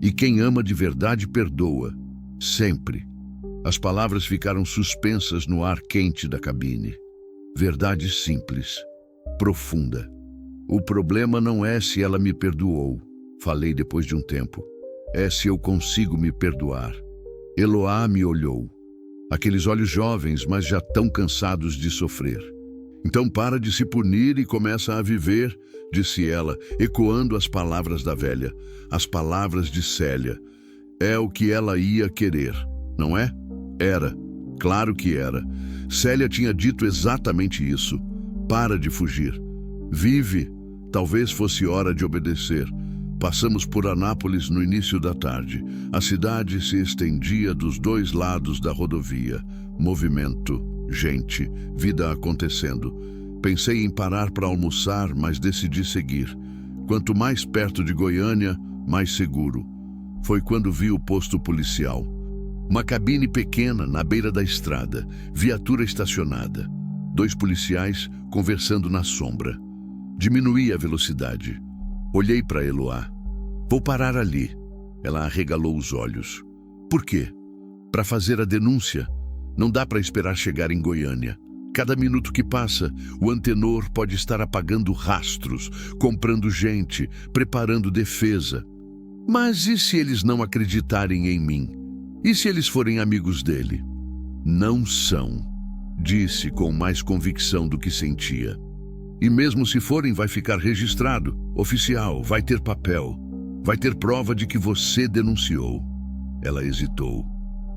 E quem ama de verdade perdoa. Sempre. As palavras ficaram suspensas no ar quente da cabine. Verdade simples, profunda. O problema não é se ela me perdoou, falei depois de um tempo. É se eu consigo me perdoar. Eloá me olhou. Aqueles olhos jovens, mas já tão cansados de sofrer. Então para de se punir e começa a viver, disse ela, ecoando as palavras da velha, as palavras de Célia. É o que ela ia querer, não é? Era. Claro que era. Célia tinha dito exatamente isso. Para de fugir. Vive. Talvez fosse hora de obedecer. Passamos por Anápolis no início da tarde. A cidade se estendia dos 2 lados da rodovia. Movimento, gente, vida acontecendo. Pensei em parar para almoçar, mas decidi seguir. Quanto mais perto de Goiânia, mais seguro. Foi quando vi o posto policial. Uma cabine pequena na beira da estrada, viatura estacionada. 2 policiais conversando na sombra. Diminuí a velocidade. Olhei para Eloá. Vou parar ali. Ela arregalou os olhos. Por quê? Para fazer a denúncia. Não dá para esperar chegar em Goiânia. Cada minuto que passa, o antenor pode estar apagando rastros, comprando gente, preparando defesa. Mas e se eles não acreditarem em mim? E se eles forem amigos dele? Não são, disse com mais convicção do que sentia. E mesmo se forem, vai ficar registrado, oficial, vai ter papel, vai ter prova de que você denunciou. Ela hesitou,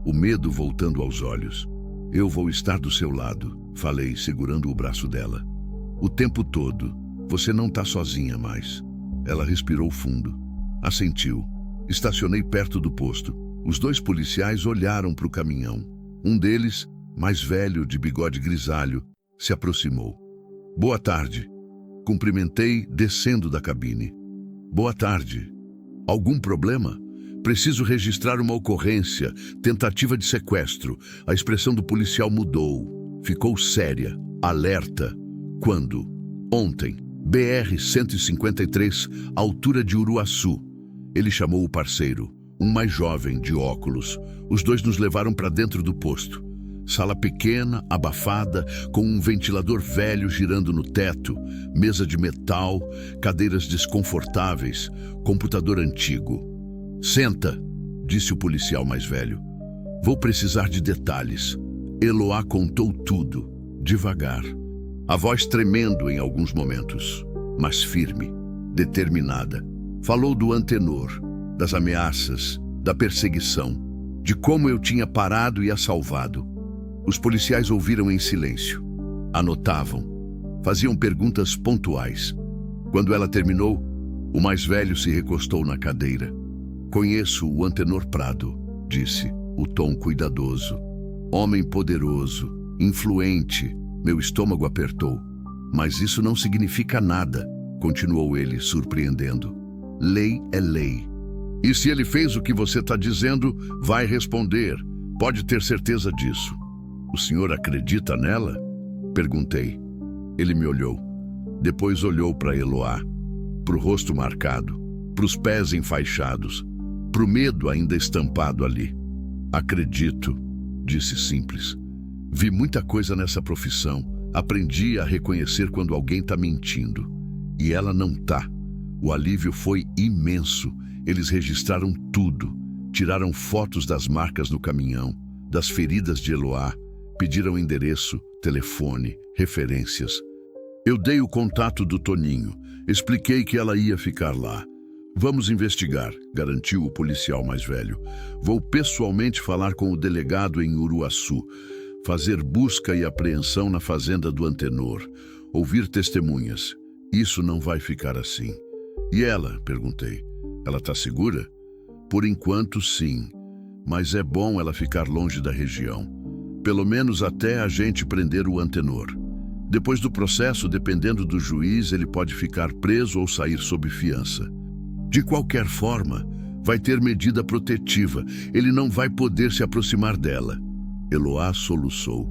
o medo voltando aos olhos. Eu vou estar do seu lado, falei, segurando o braço dela. O tempo todo, você não está sozinha mais. Ela respirou fundo, assentiu. Estacionei perto do posto. Os 2 policiais olharam para o caminhão. Um deles, mais velho, de bigode grisalho, se aproximou. Boa tarde. Cumprimentei, descendo da cabine. Boa tarde. Algum problema? Preciso registrar uma ocorrência, tentativa de sequestro. A expressão do policial mudou. Ficou séria, alerta. Quando? Ontem. BR-153, altura de Uruaçu. Ele chamou o parceiro. Um mais jovem, de óculos. Os 2 nos levaram para dentro do posto. Sala pequena, abafada, com um ventilador velho girando no teto, mesa de metal, cadeiras desconfortáveis, computador antigo. Senta, disse o policial mais velho. Vou precisar de detalhes. Eloá contou tudo, devagar, a voz tremendo em alguns momentos, mas firme, determinada. Falou do Antenor, das ameaças, da perseguição, de como eu tinha parado e a salvado. Os policiais ouviram em silêncio, anotavam, faziam perguntas pontuais. Quando ela terminou, o mais velho se recostou na cadeira. Conheço o Antenor Prado, disse, o tom cuidadoso. Homem poderoso, influente. Meu estômago apertou. Mas isso não significa nada, continuou ele, surpreendendo. Lei é lei. E se ele fez o que você está dizendo, vai responder. Pode ter certeza disso. O senhor acredita nela? Perguntei. Ele me olhou. Depois olhou para Eloá, para o rosto marcado, para os pés enfaixados, para o medo ainda estampado ali. Acredito, disse simples. Vi muita coisa nessa profissão. Aprendi a reconhecer quando alguém está mentindo. E ela não tá. O alívio foi imenso. Eles registraram tudo. Tiraram fotos das marcas no caminhão, das feridas de Eloá. Pediram endereço, telefone, referências. Eu dei o contato do Toninho. Expliquei que ela ia ficar lá. Vamos investigar, garantiu o policial mais velho. Vou pessoalmente falar com o delegado em Uruaçu. Fazer busca e apreensão na fazenda do Antenor. Ouvir testemunhas. Isso não vai ficar assim. E ela? Perguntei. Ela está segura? Por enquanto, sim. Mas é bom ela ficar longe da região. Pelo menos até a gente prender o Antenor. Depois do processo, dependendo do juiz, ele pode ficar preso ou sair sob fiança. De qualquer forma, vai ter medida protetiva. Ele não vai poder se aproximar dela. Eloá soluçou.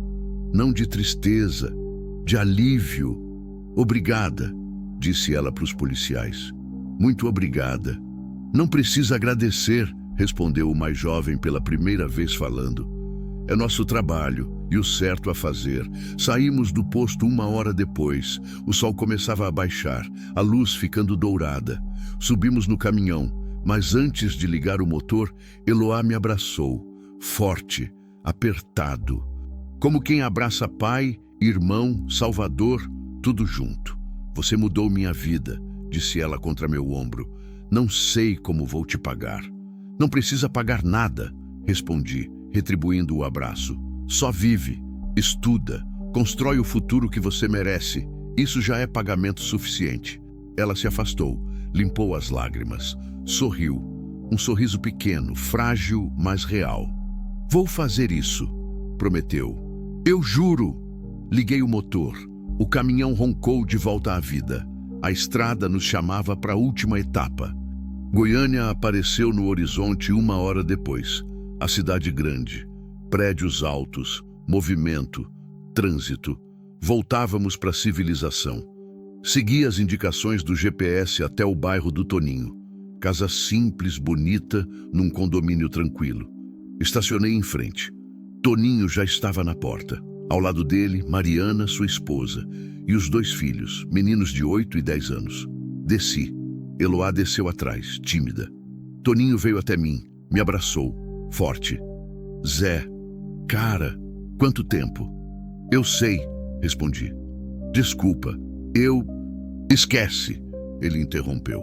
Não de tristeza, de alívio. Obrigada, disse ela para os policiais. Muito obrigada. Não precisa agradecer, respondeu o mais jovem pela primeira vez falando. É nosso trabalho e o certo a fazer. Saímos do posto 1 hora depois. O sol começava a baixar, a luz ficando dourada. Subimos no caminhão, mas antes de ligar o motor, Eloá me abraçou, forte, apertado. Como quem abraça pai, irmão, salvador, tudo junto. Você mudou minha vida, disse ela contra meu ombro. Não sei como vou te pagar. Não precisa pagar nada, respondi, retribuindo o abraço. Só vive, estuda, constrói o futuro que você merece. Isso já é pagamento suficiente. Ela se afastou, limpou as lágrimas, sorriu. Um sorriso pequeno, frágil, mas real. Vou fazer isso, prometeu. Eu juro. Liguei o motor. O caminhão roncou de volta à vida. A estrada nos chamava para a última etapa. Goiânia apareceu no horizonte 1 hora depois. A cidade grande, prédios altos, movimento, trânsito. Voltávamos para a civilização. Segui as indicações do GPS até o bairro do Toninho. Casa simples, bonita, num condomínio tranquilo. Estacionei em frente. Toninho já estava na porta. Ao lado dele, Mariana, sua esposa, e os 2 filhos, meninos de 8 e 10 anos. Desci. Eloá desceu atrás, tímida. Toninho veio até mim, me abraçou, forte. Zé, cara, quanto tempo? Eu sei, respondi. Desculpa, Esquece, ele interrompeu.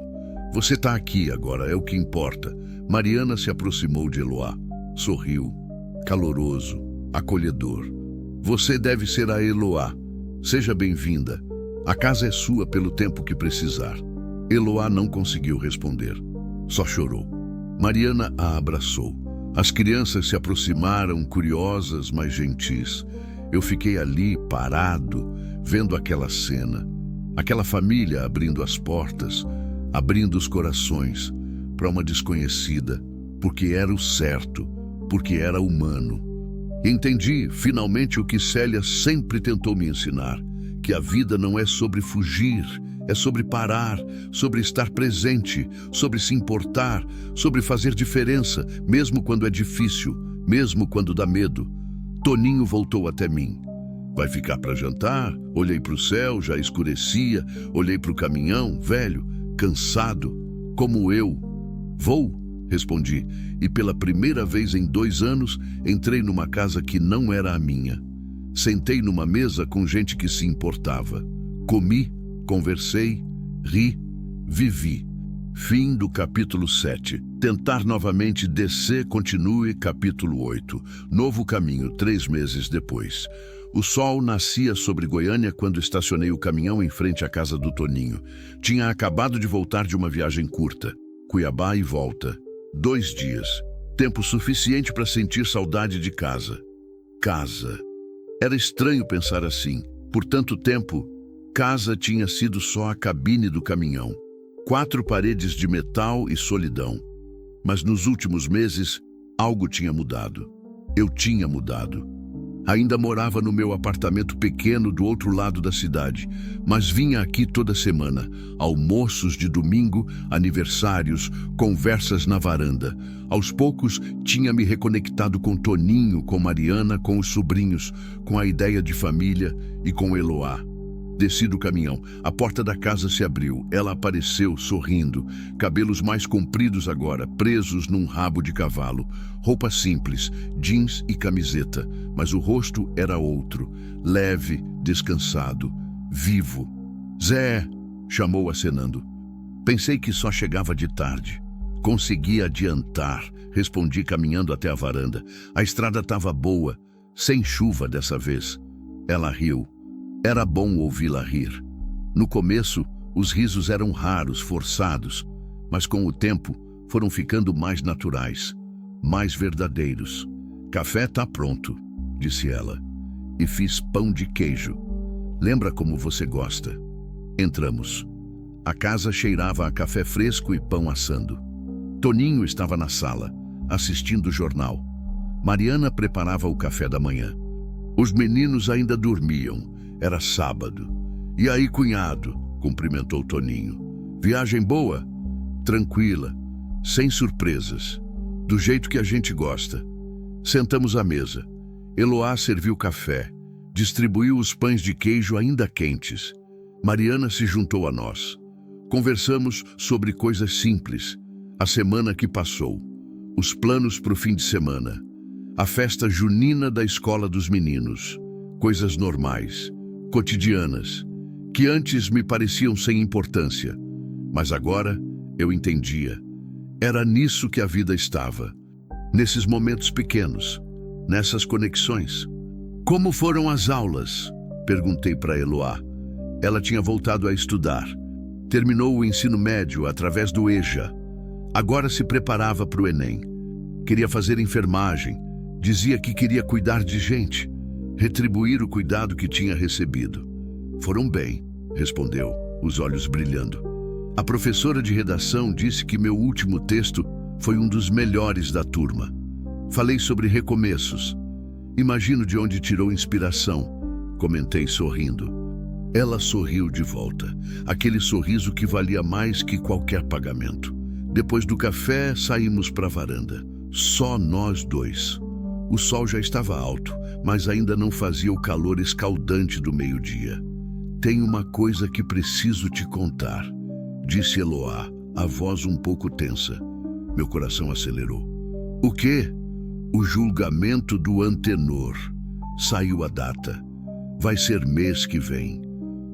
Você está aqui agora, é o que importa. Mariana se aproximou de Eloá, sorriu, caloroso, acolhedor. Você deve ser a Eloá. Seja bem-vinda. A casa é sua pelo tempo que precisar. Eloá não conseguiu responder. Só chorou. Mariana a abraçou. As crianças se aproximaram, curiosas, mas gentis. Eu fiquei ali, parado, vendo aquela cena. Aquela família abrindo as portas, abrindo os corações para uma desconhecida, porque era o certo, porque era humano. Entendi, finalmente, o que Célia sempre tentou me ensinar, que a vida não é sobre fugir, é sobre parar, sobre estar presente, sobre se importar, sobre fazer diferença, mesmo quando é difícil, mesmo quando dá medo. Toninho voltou até mim. Vai ficar para jantar? Olhei para o céu, já escurecia, olhei para o caminhão, velho, cansado, como eu. Vou, respondi, e pela primeira vez em 2 anos entrei numa casa que não era a minha. Sentei numa mesa com gente que se importava. Comi, conversei, ri, vivi. Fim do capítulo 7. Tentar novamente descer, continue, capítulo 8. Novo caminho, 3 meses depois. O sol nascia sobre Goiânia quando estacionei o caminhão em frente à casa do Toninho. Tinha acabado de voltar de uma viagem curta. Cuiabá e volta. 2 dias. Tempo suficiente para sentir saudade de casa. Casa. Era estranho pensar assim. Por tanto tempo, casa tinha sido só a cabine do caminhão. 4 paredes de metal e solidão. Mas nos últimos meses, algo tinha mudado. Eu tinha mudado. Ainda morava no meu apartamento pequeno do outro lado da cidade, mas vinha aqui toda semana. Almoços de domingo, aniversários, conversas na varanda. Aos poucos, tinha me reconectado com Toninho, com Mariana, com os sobrinhos, com a ideia de família e com Eloá. Desci do caminhão. A porta da casa se abriu. Ela apareceu, sorrindo. Cabelos mais compridos agora, presos num rabo de cavalo. Roupa simples, jeans e camiseta. Mas o rosto era outro. Leve, descansado, vivo. Zé! Chamou acenando. Pensei que só chegava de tarde. Consegui adiantar. Respondi caminhando até a varanda. A estrada estava boa. Sem chuva dessa vez. Ela riu. Era bom ouvi-la rir. No começo, os risos eram raros, forçados, mas com o tempo foram ficando mais naturais, mais verdadeiros. Café tá pronto, disse ela, e fiz pão de queijo. Lembra como você gosta? Entramos. A casa cheirava a café fresco e pão assando. Toninho estava na sala, assistindo o jornal. Mariana preparava o café da manhã. Os meninos ainda dormiam. Era sábado. E aí, cunhado? Cumprimentou Toninho. Viagem boa? Tranquila, sem surpresas. Do jeito que a gente gosta. Sentamos à mesa. Eloá serviu café. Distribuiu os pães de queijo ainda quentes. Mariana se juntou a nós. Conversamos sobre coisas simples. A semana que passou. Os planos para o fim de semana. A festa junina da escola dos meninos. Coisas normais. Cotidianas, que antes me pareciam sem importância, mas agora eu entendia. Era nisso que a vida estava, nesses momentos pequenos, nessas conexões. Como foram as aulas? Perguntei para Eloá. Ela tinha voltado a estudar. Terminou o ensino médio através do EJA. Agora se preparava para o Enem. Queria fazer enfermagem. Dizia que queria cuidar de gente. Retribuir o cuidado que tinha recebido. Foram bem, respondeu, os olhos brilhando. A professora de redação disse que meu último texto foi um dos melhores da turma. Falei sobre recomeços. Imagino de onde tirou inspiração, comentei sorrindo. Ela sorriu de volta, aquele sorriso que valia mais que qualquer pagamento. Depois do café, saímos para a varanda. Só nós dois. O sol já estava alto, mas ainda não fazia o calor escaldante do meio-dia. Tem uma coisa que preciso te contar, disse Eloá, a voz um pouco tensa. Meu coração acelerou. O quê? O julgamento do Antenor. Saiu a data. Vai ser mês que vem.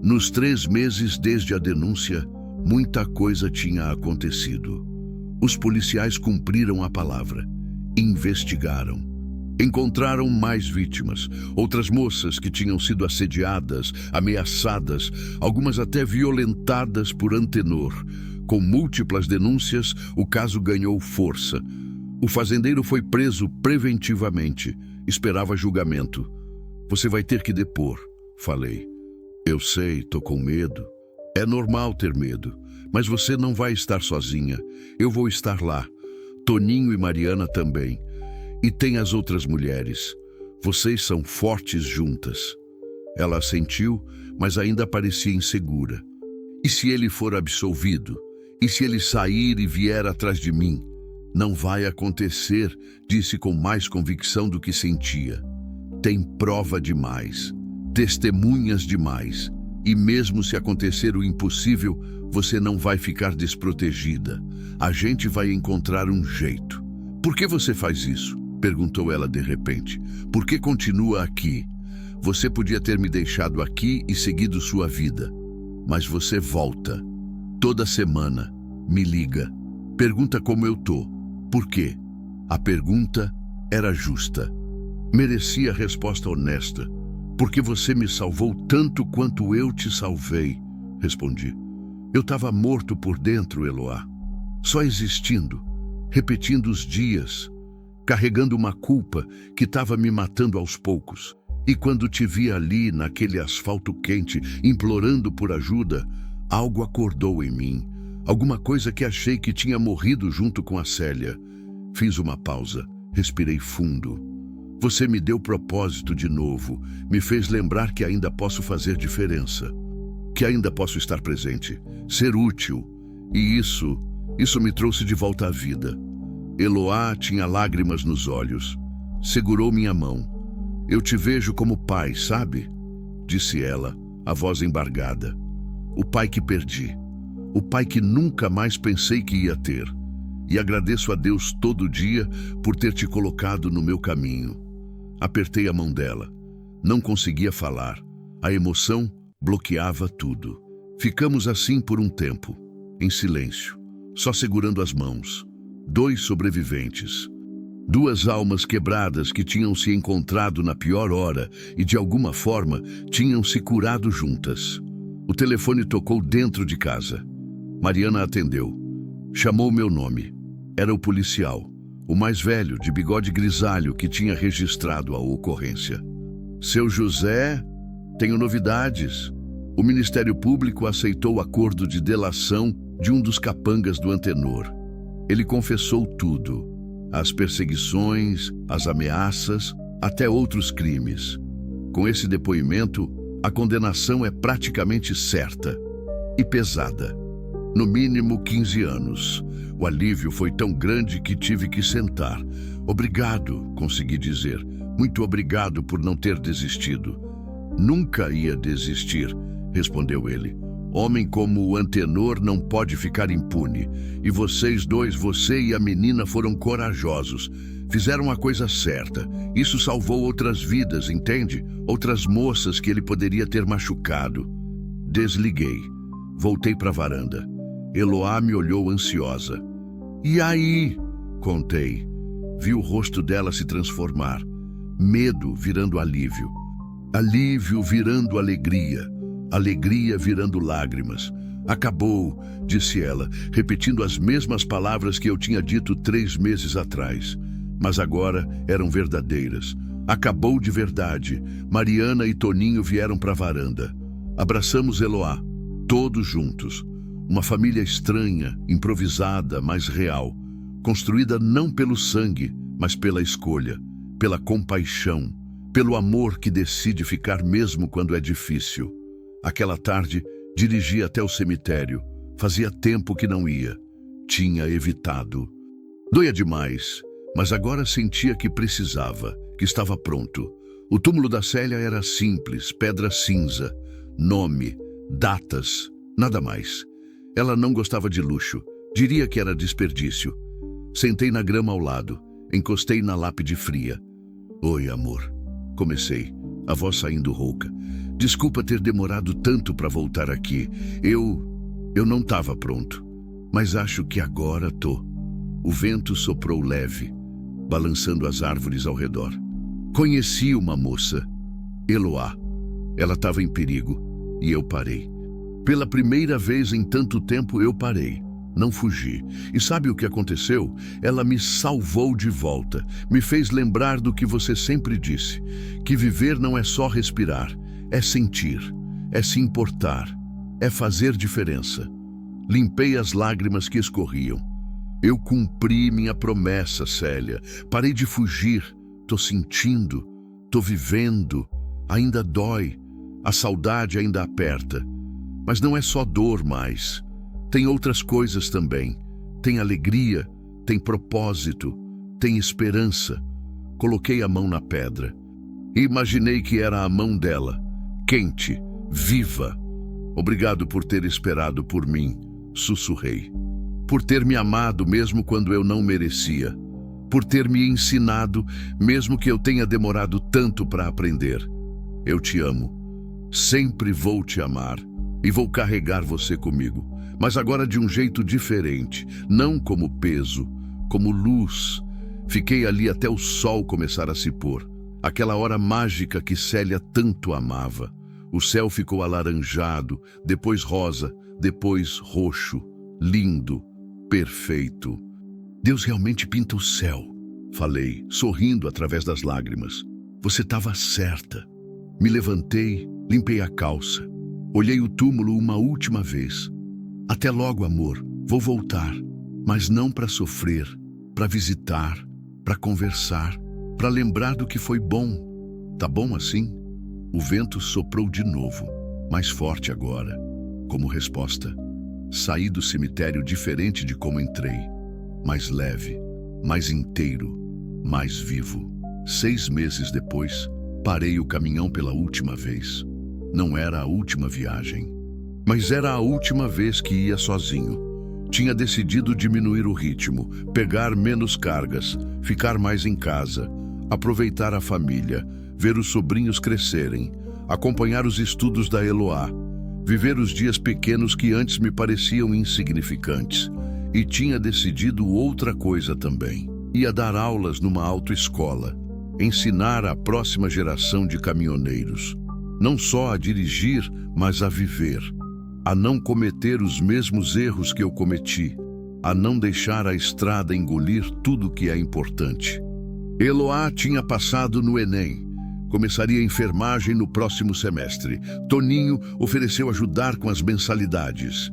Nos 3 meses desde a denúncia, muita coisa tinha acontecido. Os policiais cumpriram a palavra. Investigaram. Encontraram mais vítimas, outras moças que tinham sido assediadas, ameaçadas, algumas até violentadas por Antenor. Com múltiplas denúncias, o caso ganhou força. O fazendeiro foi preso preventivamente. Esperava julgamento. Você vai ter que depor, falei. Eu sei, tô com medo. É normal ter medo, mas você não vai estar sozinha. Eu vou estar lá. Toninho e Mariana também. E tem as outras mulheres. Vocês são fortes juntas. Ela assentiu, mas ainda parecia insegura. E se ele for absolvido? E se ele sair e vier atrás de mim? Não vai acontecer, disse com mais convicção do que sentia. Tem prova demais, testemunhas demais. E mesmo se acontecer o impossível, você não vai ficar desprotegida. A gente vai encontrar um jeito. Por que você faz isso? Perguntou ela de repente. Por que continua aqui? Você podia ter me deixado aqui e seguido sua vida. Mas você volta. Toda semana. Me liga. Pergunta como eu tô. Por quê? A pergunta era justa. Merecia resposta honesta. Porque você me salvou tanto quanto eu te salvei, respondi. Eu estava morto por dentro, Eloá. Só existindo, repetindo os dias, carregando uma culpa que estava me matando aos poucos. E quando te vi ali, naquele asfalto quente, implorando por ajuda, algo acordou em mim. Alguma coisa que achei que tinha morrido junto com a Célia. Fiz uma pausa, respirei fundo. Você me deu propósito de novo, me fez lembrar que ainda posso fazer diferença, que ainda posso estar presente, ser útil. E isso me trouxe de volta à vida. Eloá tinha lágrimas nos olhos. Segurou minha mão. Eu te vejo como pai, sabe? Disse ela, a voz embargada. O pai que perdi. O pai que nunca mais pensei que ia ter. E agradeço a Deus todo dia por ter te colocado no meu caminho. Apertei a mão dela. Não conseguia falar. A emoção bloqueava tudo. Ficamos assim por um tempo, em silêncio, só segurando as mãos. 2 sobreviventes. 2 almas quebradas que tinham se encontrado na pior hora e, de alguma forma, tinham se curado juntas. O telefone tocou dentro de casa. Mariana atendeu. Chamou meu nome. Era o policial. O mais velho, de bigode grisalho, que tinha registrado a ocorrência. Seu José, tenho novidades. O Ministério Público aceitou o acordo de delação de um dos capangas do Antenor. Ele confessou tudo. As perseguições, as ameaças, até outros crimes. Com esse depoimento, a condenação é praticamente certa e pesada. No mínimo 15 anos. O alívio foi tão grande que tive que sentar. Obrigado, consegui dizer. Muito obrigado por não ter desistido. Nunca ia desistir, respondeu ele. Homem como o Antenor não pode ficar impune. E vocês dois, você e a menina, foram corajosos. Fizeram a coisa certa. Isso salvou outras vidas, entende? Outras moças que ele poderia ter machucado. Desliguei. Voltei para a varanda. Eloá me olhou ansiosa. E aí? Contei. Vi o rosto dela se transformar. Medo virando alívio. Alívio virando alegria. Alegria virando lágrimas. Acabou, disse ela, repetindo as mesmas palavras que eu tinha dito 3 meses atrás. Mas agora eram verdadeiras. Acabou de verdade. Mariana e Toninho vieram para a varanda. Abraçamos Eloá, todos juntos. Uma família estranha, improvisada, mas real. Construída não pelo sangue, mas pela escolha, pela compaixão, pelo amor que decide ficar mesmo quando é difícil. Aquela tarde, dirigi até o cemitério. Fazia tempo que não ia. Tinha evitado. Doía demais, mas agora sentia que precisava, que estava pronto. O túmulo da Célia era simples, pedra cinza, nome, datas, nada mais. Ela não gostava de luxo, diria que era desperdício. Sentei na grama ao lado, encostei na lápide fria. Oi, amor. Comecei, a voz saindo rouca. Desculpa ter demorado tanto para voltar aqui. Eu não estava pronto, mas acho que agora tô. O vento soprou leve, balançando as árvores ao redor. Conheci uma moça, Eloá. Ela estava em perigo e eu parei. Pela primeira vez em tanto tempo eu parei, não fugi. E sabe o que aconteceu? Ela me salvou de volta, me fez lembrar do que você sempre disse, que viver não é só respirar, é sentir, é se importar, é fazer diferença. Limpei as lágrimas que escorriam. Eu cumpri minha promessa, Célia. Parei de fugir, tô sentindo, tô vivendo, ainda dói, a saudade ainda aperta. Mas não é só dor mais. Tem outras coisas também. Tem alegria, tem propósito, tem esperança. Coloquei a mão na pedra. E imaginei que era a mão dela, quente, viva. Obrigado por ter esperado por mim, sussurrei. Por ter me amado mesmo quando eu não merecia. Por ter me ensinado mesmo que eu tenha demorado tanto para aprender. Eu te amo. Sempre vou te amar e vou carregar você comigo, mas agora de um jeito diferente, não como peso, como luz. Fiquei ali até o sol começar a se pôr, aquela hora mágica que Célia tanto amava. O céu ficou alaranjado, depois rosa, depois roxo, lindo, perfeito. Deus realmente pinta o céu, falei, sorrindo através das lágrimas. Você estava certa. Me levantei, limpei a calça. Olhei o túmulo uma última vez. Até logo, amor. Vou voltar. Mas não para sofrer, para visitar, para conversar, para lembrar do que foi bom. Tá bom assim? O vento soprou de novo, mais forte agora. Como resposta, saí do cemitério diferente de como entrei. Mais leve, mais inteiro, mais vivo. 6 meses depois, parei o caminhão pela última vez. Não era a última viagem, mas era a última vez que ia sozinho. Tinha decidido diminuir o ritmo, pegar menos cargas, ficar mais em casa, aproveitar a família, ver os sobrinhos crescerem, acompanhar os estudos da Eloá, viver os dias pequenos que antes me pareciam insignificantes. E tinha decidido outra coisa também. Ia dar aulas numa autoescola, ensinar a próxima geração de caminhoneiros, não só a dirigir, mas a viver, a não cometer os mesmos erros que eu cometi, a não deixar a estrada engolir tudo que é importante. Eloá tinha passado no Enem, começaria enfermagem no próximo semestre. Toninho ofereceu ajudar com as mensalidades.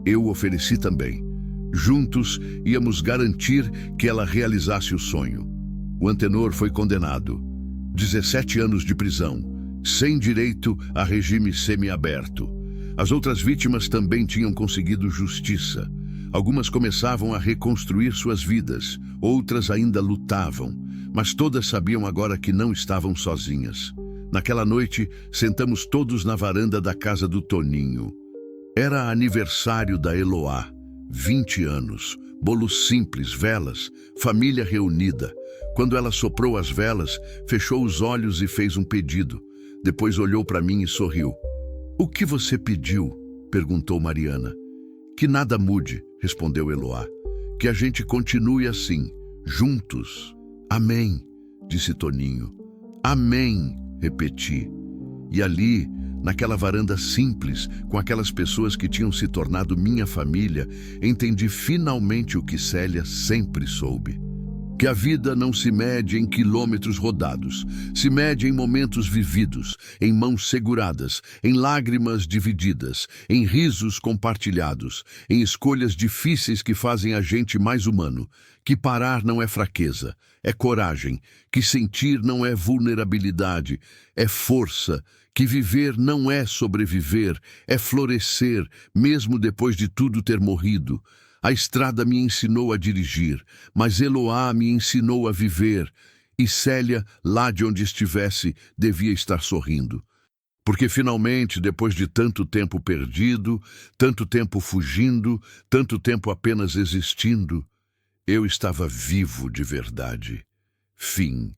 Eu ofereci também. Juntos íamos garantir que ela realizasse o sonho. O Antenor foi condenado. 17 anos de prisão, sem direito a regime semiaberto. As outras vítimas também tinham conseguido justiça. Algumas começavam a reconstruir suas vidas, outras ainda lutavam, mas todas sabiam agora que não estavam sozinhas. Naquela noite, sentamos todos na varanda da casa do Toninho. Era aniversário da Eloá. 20 anos, bolo simples, velas, família reunida. Quando ela soprou as velas, fechou os olhos e fez um pedido. Depois olhou para mim e sorriu. "O que você pediu?" perguntou Mariana. "Que nada mude", respondeu Eloá. "Que a gente continue assim, juntos." "Amém", disse Toninho. "Amém", repeti. E ali, naquela varanda simples, com aquelas pessoas que tinham se tornado minha família, entendi finalmente o que Célia sempre soube. Que a vida não se mede em quilômetros rodados, se mede em momentos vividos, em mãos seguradas, em lágrimas divididas, em risos compartilhados, em escolhas difíceis que fazem a gente mais humano. Que parar não é fraqueza, é coragem. Que sentir não é vulnerabilidade, é força. Que viver não é sobreviver, é florescer, mesmo depois de tudo ter morrido. A estrada me ensinou a dirigir, mas Eloá me ensinou a viver. E Célia, lá de onde estivesse, devia estar sorrindo. Porque finalmente, depois de tanto tempo perdido, tanto tempo fugindo, tanto tempo apenas existindo, eu estava vivo de verdade. Fim.